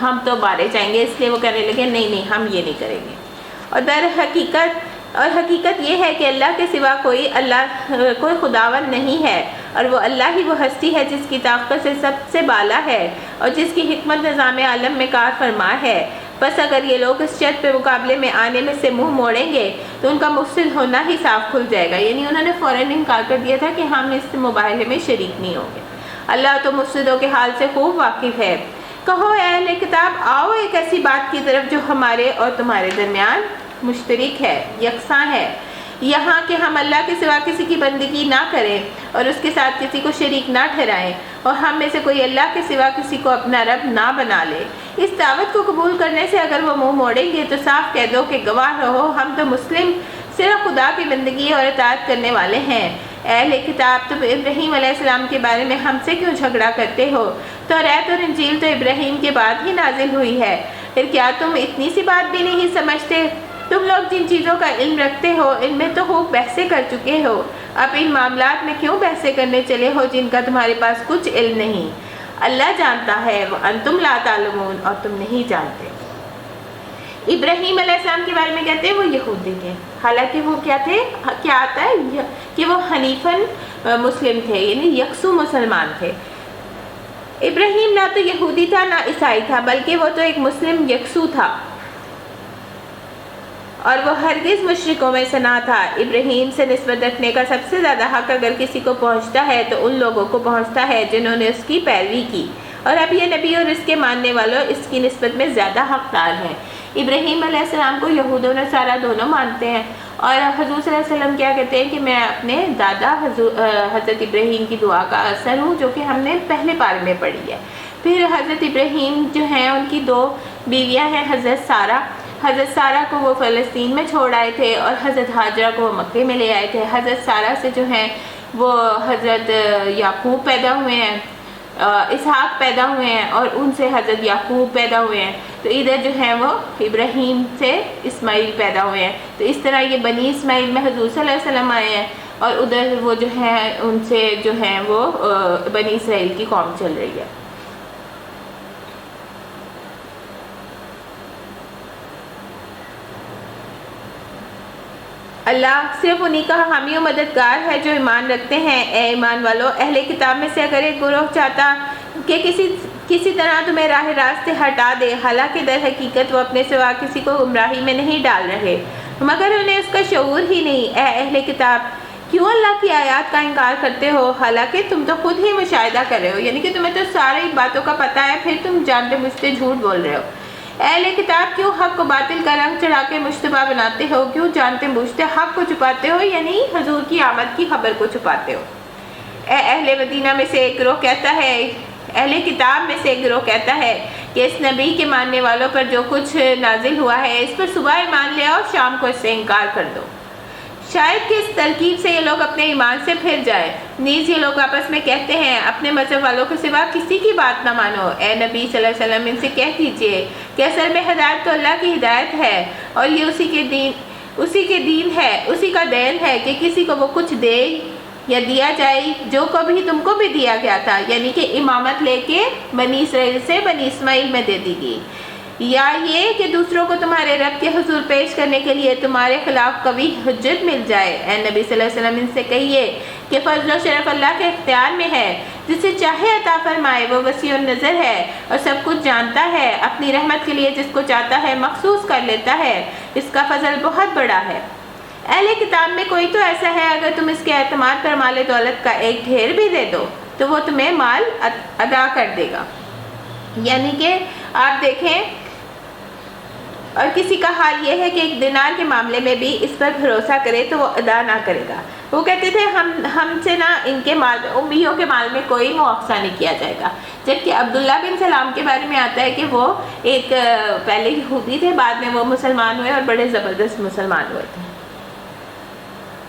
ہم تو مارے جائیں گے، اس لیے وہ کہنے لگے نہیں ہم یہ نہیں کریں گے۔ اور حقیقت یہ ہے کہ اللہ کے سوا کوئی خداوند نہیں ہے، اور وہ اللہ ہی وہ ہستی ہے جس کی طاقت سے سب سے بالا ہے اور جس کی حکمت نظام عالم میں کار فرما ہے۔ بس اگر یہ لوگ اس شرط پہ مقابلے میں آنے میں سے منہ موڑیں گے تو ان کا مفسد ہونا ہی صاف کھل جائے گا۔ یعنی انہوں نے فوراً انکار کر دیا تھا کہ ہم اس مباہلے میں شریک نہیں ہوں گے۔ اللہ تو مفسدوں کے حال سے خوب واقف ہے۔ کہو اے اہل کتاب آؤ ایک ایسی بات کی طرف جو ہمارے اور تمہارے درمیان مشترک ہے، یکساں ہے، یہاں کہ ہم اللہ کے سوا کسی کی بندگی نہ کریں اور اس کے ساتھ کسی کو شریک نہ ٹھہرائیں، اور ہم میں سے کوئی اللہ کے سوا کسی کو اپنا رب نہ بنا لے۔ اس دعوت کو قبول کرنے سے اگر وہ منہ موڑیں گے تو صاف کہہ دو کہ گواہ رہو ہم تو مسلم صرف خدا کی بندگی اور اطاعت کرنے والے ہیں۔ اے اہل کتاب تم ابراہیم علیہ السلام کے بارے میں ہم سے کیوں جھگڑا کرتے ہو؟ توریت اور انجیل تو ابراہیم کے بعد ہی نازل ہوئی ہے، پھر کیا تم اتنی سی بات بھی نہیں سمجھتے؟ تم لوگ جن چیزوں کا علم رکھتے ہو ان میں تو خوب بحثیں کر چکے ہو، اب ان معاملات میں کیوں بحثیں کرنے چلے ہو جن کا تمہارے پاس کچھ علم نہیں؟ اللہ جانتا ہے وانتم لا تعلمون، اور تم نہیں جانتے۔ ابراہیم علیہ السلام کے بارے میں کہتے ہیں وہ یہودی تھے، حالانکہ وہ کیا تھے؟ کیا آتا ہے کہ وہ حنیفاً مسلم تھے، یعنی یکسو مسلمان تھے۔ ابراہیم نہ تو یہودی تھا نہ عیسائی تھا، بلکہ وہ تو ایک مسلم یکسو تھا، اور وہ ہرگز مشرکوں میں سے نہ تھا۔ ابراہیم سے نسبت رکھنے کا سب سے زیادہ حق اگر کسی کو پہنچتا ہے تو ان لوگوں کو پہنچتا ہے جنہوں نے اس کی پیروی کی، اور اب یہ نبی اور اس کے ماننے والوں اس کی نسبت میں زیادہ حقدار ہیں۔ ابراہیم علیہ السلام کو یہود و نصارہ دونوں مانتے ہیں، اور حضور صلی اللہ علیہ وسلم کیا کہتے ہیں کہ میں اپنے دادا حضرت ابراہیم کی دعا کا اثر ہوں، جو کہ ہم نے پہلے پارے میں پڑھی ہے۔ پھر حضرت ابراہیم جو ہیں ان کی دو بیویاں ہیں، حضرت سارہ کو وہ فلسطین میں چھوڑ آئے تھے، اور حضرت ہاجرہ کو وہ مکے میں لے آئے تھے۔ حضرت سارہ سے جو ہیں وہ حضرت یعقوب پیدا ہوئے ہیں، اسحاق پیدا ہوئے ہیں، اور ان سے حضرت یعقوب پیدا ہوئے ہیں۔ تو ادھر جو ہیں وہ ابراہیم سے اسماعیل پیدا ہوئے ہیں، تو اس طرح یہ بنی اسماعیل میں حضور صلی اللہ علیہ وسلم آئے ہیں، اور ادھر وہ جو ہیں ان سے جو ہیں وہ بنی اسرائیل کی قوم چل رہی ہے۔ اللہ صرف انہی کا حامی و مددگار ہے جو ایمان رکھتے ہیں۔ اے ایمان والو، اہل کتاب میں سے اگر ایک گروہ چاہتا کہ کسی کسی طرح تمہیں راہ راست سے ہٹا دے، حالانکہ در حقیقت وہ اپنے سوا کسی کو گمراہی میں نہیں ڈال رہے مگر انہیں اس کا شعور ہی نہیں۔ اے اہل کتاب، کیوں اللہ کی آیات کا انکار کرتے ہو حالانکہ تم تو خود ہی مشاہدہ کر رہے ہو، یعنی کہ تمہیں تو ساری باتوں کا پتہ ہے، پھر تم جانتے بوجھتے جھوٹ بول رہے ہو۔ اے اہل کتاب، کیوں حق کو باطل کا رنگ چڑھا کے مشتبہ بناتے ہو، کیوں جانتے بوجھتے حق کو چھپاتے ہو، یعنی حضور کی آمد کی خبر کو چھپاتے ہو۔ اے اہل مدینہ میں سے ایک گروہ کہتا ہے، اہل کتاب میں سے ایک گروہ کہتا ہے کہ اس نبی کے ماننے والوں پر جو کچھ نازل ہوا ہے اس پر صبح ایمان لے آؤ، شام کو اس سے انکار کر دو۔ شاید کہ اس ترکیب سے یہ لوگ اپنے ایمان سے پھر جائے۔ نیز یہ لوگ آپس میں کہتے ہیں اپنے مذہب والوں کے سوا کسی کی بات نہ مانو۔ اے نبی صلی اللہ علیہ وسلم، ان سے کہہ دیجئے کہ اصل میں ہدایت تو اللہ کی ہدایت ہے اور یہ اسی کے دین ہے، اسی کا دین ہے کہ کسی کو وہ کچھ دے یا دیا جائے جو کبھی تم کو بھی دیا گیا تھا، یعنی کہ امامت لے کے بنی اسرائیل سے بنی اسماعیل میں دے دی گئی، یا یہ کہ دوسروں کو تمہارے رب کے حضور پیش کرنے کے لیے تمہارے خلاف قوی حجت مل جائے۔ اے نبی صلی اللہ علیہ وسلم، ان سے کہیے کہ فضل و شرف اللہ کے اختیار میں ہے، جسے چاہے عطا فرمائے، وہ وسیع النظر ہے اور سب کچھ جانتا ہے، اپنی رحمت کے لیے جس کو چاہتا ہے مخصوص کر لیتا ہے، اس کا فضل بہت بڑا ہے۔ اہل کتاب میں کوئی تو ایسا ہے اگر تم اس کے اعتماد پر مال دولت کا ایک ڈھیر بھی دے دو تو وہ تمہیں مال ادا کر دے گا، یعنی کہ آپ دیکھیں، اور کسی کا حال یہ ہے کہ ایک دینار کے معاملے میں بھی اس پر بھروسہ کرے تو وہ ادا نہ کرے گا۔ وہ کہتے تھے ہم سے نہ ان کے مال، امیوں کے مال میں کوئی مواخذہ نہیں کیا جائے گا، جبکہ عبداللہ بن سلام کے بارے میں آتا ہے کہ وہ ایک پہلے یہودی تھے، بعد میں وہ مسلمان ہوئے اور بڑے زبردست مسلمان ہوئے تھے۔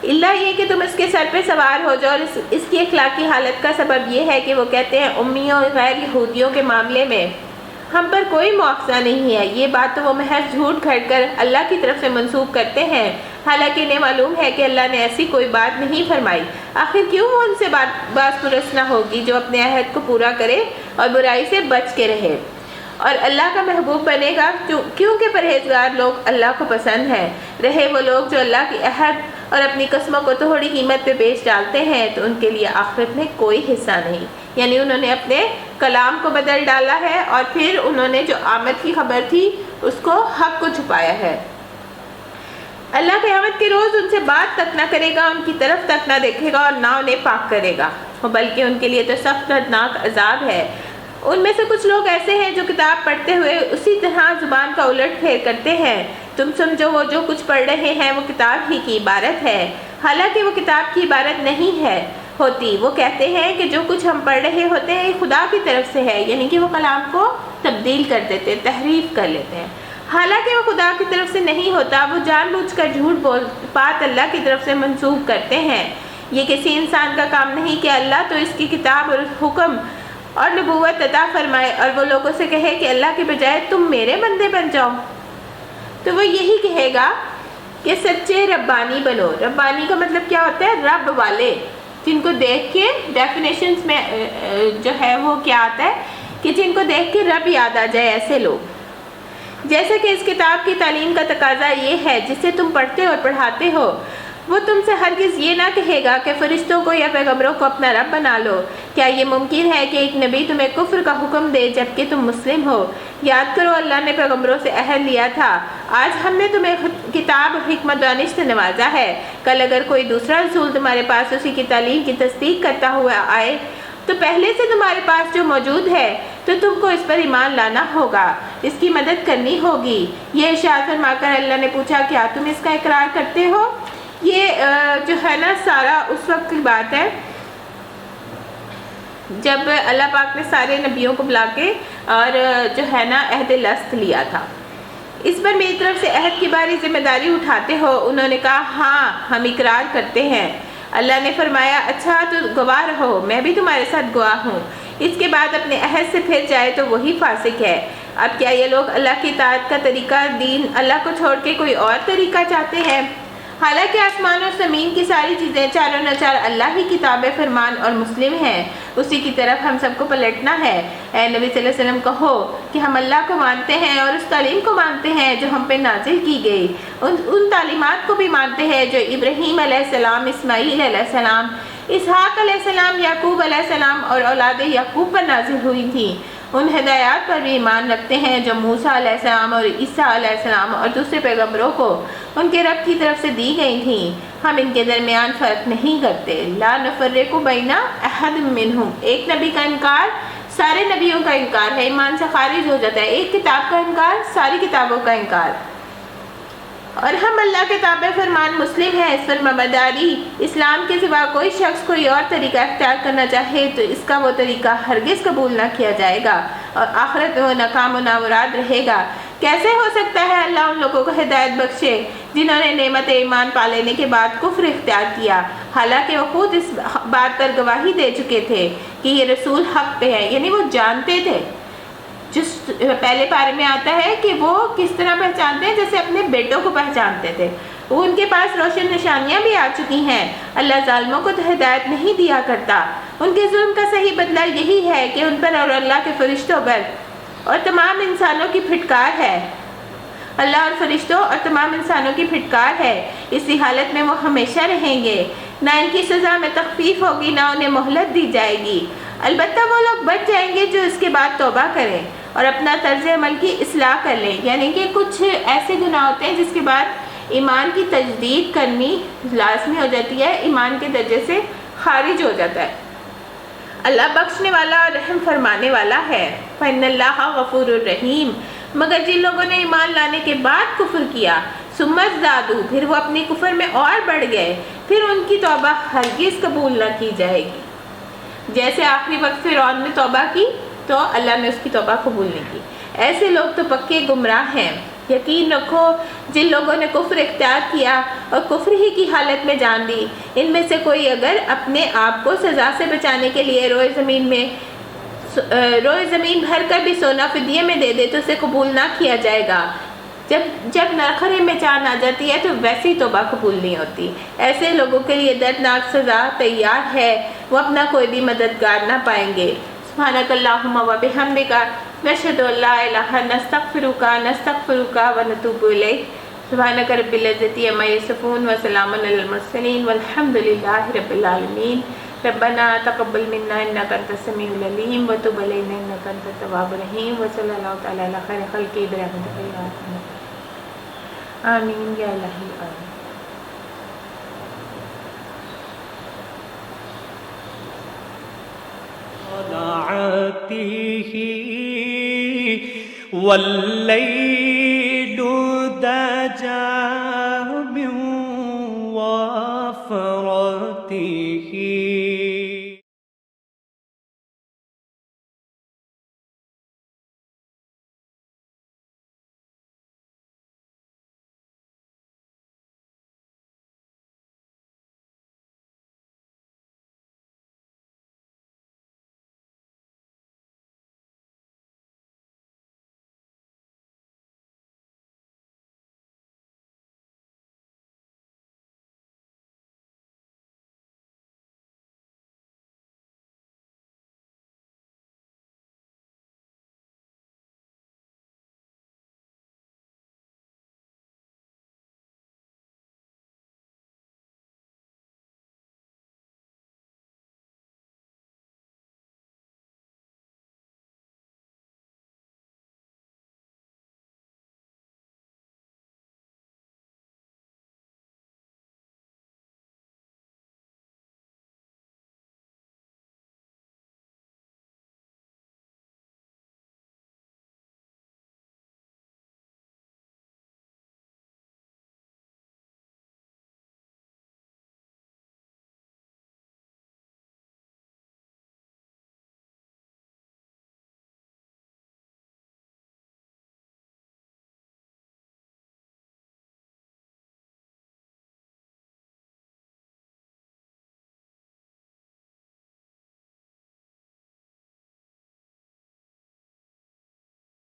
اللہ یہ کہ تم اس کے سر پہ سوار ہو جاؤ، اور اس کی اخلاقی حالت کا سبب یہ ہے کہ وہ کہتے ہیں امیوں غیر یہودیوں کے معاملے میں ہم پر کوئی مواخذہ نہیں ہے۔ یہ بات تو وہ محض جھوٹ گھڑ کر اللہ کی طرف سے منسوب کرتے ہیں، حالانکہ انہیں معلوم ہے کہ اللہ نے ایسی کوئی بات نہیں فرمائی۔ آخر کیوں وہ ان سے باز پرس نہ ہوگی جو اپنے عہد کو پورا کرے اور برائی سے بچ کے رہے اور اللہ کا محبوب بنے گا، کیونکہ پرہیزگار لوگ اللہ کو پسند ہیں۔ رہے وہ لوگ جو اللہ کی عہد اور اپنی قسموں کو تھوڑی قیمت پہ بیچ ڈالتے ہیں تو ان کے لیے آخرت میں کوئی حصہ نہیں، یعنی انہوں نے اپنے کلام کو بدل ڈالا ہے اور پھر انہوں نے جو آمد کی خبر تھی اس کو حق کو چھپایا ہے۔ اللہ قیامت کے روز ان سے بات تک نہ کرے گا، ان کی طرف تک نہ دیکھے گا اور نہ انہیں پاک کرے گا، بلکہ ان کے لیے تو سخت دردناک عذاب ہے۔ ان میں سے کچھ لوگ ایسے ہیں جو کتاب پڑھتے ہوئے اسی طرح زبان کا الٹ پھیر کرتے ہیں۔ تم سمجھو وہ جو کچھ پڑھ رہے ہیں وہ کتاب ہی کی عبارت ہے، حالانکہ وہ کتاب کی عبارت نہیں ہے ہوتی۔ وہ کہتے ہیں کہ جو کچھ ہم پڑھ رہے ہوتے ہیں یہ خدا کی طرف سے ہے، یعنی کہ وہ کلام کو تبدیل کر دیتے، تحریف کر لیتے ہیں، حالانکہ وہ خدا کی طرف سے نہیں ہوتا۔ وہ جان بوجھ کر جھوٹ بات اللہ کی طرف سے منسوب کرتے ہیں۔ یہ کسی انسان کا کام نہیں کہ اللہ تو اس کی کتاب اور حکم اور نبوت عطا فرمائے اور وہ لوگوں سے کہے کہ اللہ کے بجائے تم میرے بندے بن جاؤ، تو وہ یہی کہے گا کہ سچے ربانی بنو۔ ربانی کا مطلب کیا ہوتا ہے؟ رب والے، جن کو دیکھ کے ڈیفینیشنز میں جو ہے وہ کیا آتا ہے کہ جن کو دیکھ کے رب یاد آ جائے، ایسے لوگ۔ جیسا کہ اس کتاب کی تعلیم کا تقاضا یہ ہے جسے تم پڑھتے اور پڑھاتے ہو، وہ تم سے ہرگز یہ نہ کہے گا کہ فرشتوں کو یا پیغمبروں کو اپنا رب بنا لو۔ کیا یہ ممکن ہے کہ ایک نبی تمہیں کفر کا حکم دے جبکہ تم مسلم ہو؟ یاد کرو اللہ نے پیغمبروں سے عہد لیا تھا، آج ہم نے تمہیں کتاب حکمت دانش سے نوازا ہے، کل اگر کوئی دوسرا رسول تمہارے پاس اسی کی تعلیم کی تصدیق کرتا ہوا آئے تو پہلے سے تمہارے پاس جو موجود ہے تو تم کو اس پر ایمان لانا ہوگا، اس کی مدد کرنی ہوگی۔ یہ ارشاد فرما کر اللہ نے پوچھا کیا تم اس کا اقرار کرتے ہو؟ یہ جو ہے نا سارا اس وقت کی بات ہے جب اللہ پاک نے سارے نبیوں کو بلا کے اور جو ہے نا عہد لست لیا تھا۔ اس پر میری طرف سے عہد کی باری ذمہ داری اٹھاتے ہو؟ انہوں نے کہا ہاں ہم اقرار کرتے ہیں۔ اللہ نے فرمایا اچھا تو گواہ رہو، میں بھی تمہارے ساتھ گواہ ہوں۔ اس کے بعد اپنے عہد سے پھر جائے تو وہی فاسق ہے۔ اب کیا یہ لوگ اللہ کی اطاعت کا طریقہ دین اللہ کو چھوڑ کے کوئی اور طریقہ چاہتے ہیں؟ حالانکہ آسمان اور زمین کی ساری چیزیں چاروں نچار اللہ ہی کتاب فرمان اور مسلم ہیں، اسی کی طرف ہم سب کو پلٹنا ہے۔ اے نبی صلی اللہ علیہ وسلم کہو کہ ہم اللہ کو مانتے ہیں اور اس تعلیم کو مانتے ہیں جو ہم پہ نازل کی گئی، ان تعلیمات کو بھی مانتے ہیں جو ابراہیم علیہ السلام، اسماعیل علیہ السلام، اسحاق علیہ السلام، یعقوب علیہ السلام اور اولاد یعقوب پر نازل ہوئی تھیں، ان ہدایات پر بھی ایمان رکھتے ہیں جو موسیٰ علیہ السلام اور عیسیٰ علیہ السلام اور دوسرے پیغمبروں کو ان کے رب کی طرف سے دی گئی تھیں۔ ہم ان کے درمیان فرق نہیں کرتے۔ لا نفرق بین احد منہم، ایک نبی کا انکار سارے نبیوں کا انکار ہے، ایمان سے خارج ہو جاتا ہے۔ ایک کتاب کا انکار ساری کتابوں کا انکار۔ اور ہم اللہ کے تابع فرمان مسلم ہیں۔ اس پر مباداری اسلام کے سوا کوئی شخص کوئی اور طریقہ اختیار کرنا چاہے تو اس کا وہ طریقہ ہرگز قبول نہ کیا جائے گا اور آخرت میں وہ ناکام و نامراد رہے گا۔ کیسے ہو سکتا ہے اللہ ان لوگوں کو ہدایت بخشے جنہوں نے نعمت ایمان پا لینے کے بعد کفر اختیار کیا، حالانکہ وہ خود اس بات پر گواہی دے چکے تھے کہ یہ رسول حق پہ ہے، یعنی وہ جانتے تھے۔ جس پہلے پارے میں آتا ہے کہ وہ کس طرح پہچانتے ہیں، جیسے اپنے بیٹوں کو پہچانتے تھے۔ وہ ان کے پاس روشن نشانیاں بھی آ چکی ہیں۔ اللہ ظالموں کو تو ہدایت نہیں دیا کرتا۔ ان کے ظلم کا صحیح بدلہ یہی ہے کہ ان پر اور اللہ کے فرشتوں پر اور تمام انسانوں کی پھٹکار ہے۔ اللہ اور فرشتوں اور تمام انسانوں کی پھٹکار ہے، اسی حالت میں وہ ہمیشہ رہیں گے، نہ ان کی سزا میں تخفیف ہوگی نہ انہیں مہلت دی جائے گی۔ البتہ وہ لوگ بچ جائیں گے جو اس کے بعد توبہ کریں اور اپنا طرز عمل کی اصلاح کر لیں، یعنی کہ کچھ ایسے گناہ ہوتے ہیں جس کے بعد ایمان کی تجدید کرنی لازمی ہو جاتی ہے، ایمان کے درجے سے خارج ہو جاتا ہے۔ اللہ بخشنے والا اور رحم فرمانے والا ہے۔ فَإِنَّ اللَّهَ غَفُورٌ رَحِيمٌ، مگر جن لوگوں نے ایمان لانے کے بعد کفر کیا، ثم ازدادوا، پھر وہ اپنی کفر میں اور بڑھ گئے، پھر ان کی توبہ ہرگز قبول نہ کی جائے گی۔ جیسے آخری وقت فرعون نے توبہ کی تو اللہ نے اس کی توبہ قبول نہیں کی۔ ایسے لوگ تو پکے گمراہ ہیں۔ یقین رکھو جن لوگوں نے کفر اختیار کیا اور کفر ہی کی حالت میں جان دی، ان میں سے کوئی اگر اپنے آپ کو سزا سے بچانے کے لیے روئے زمین بھر کر بھی سونا فدیے میں دے دے تو اسے قبول نہ کیا جائے گا۔ جب نرخرے میں جان آ جاتی ہے تو ویسی توبہ قبول نہیں ہوتی۔ ایسے لوگوں کے لیے دردناک سزا تیار ہے، وہ اپنا کوئی بھی مددگار نہ پائیں گے۔ سبحانک اللہم و بحمدک، نشہد ان لا الہ نستغفرک و نتوب الیک۔ سبحانک رب العزت عما یصفون و سلام علی المرسلین والحمد للہ رب العالمین۔ ربنا تقبل منا انک انت السمیع العلیم وتب علینا انک انت التواب الرحیم وصلی اللہ تعالی علی خیر خلقہ برحمتک یا ارحم الراحمین۔ آمین یا الہی آمین۔ والليل دجى من وفرته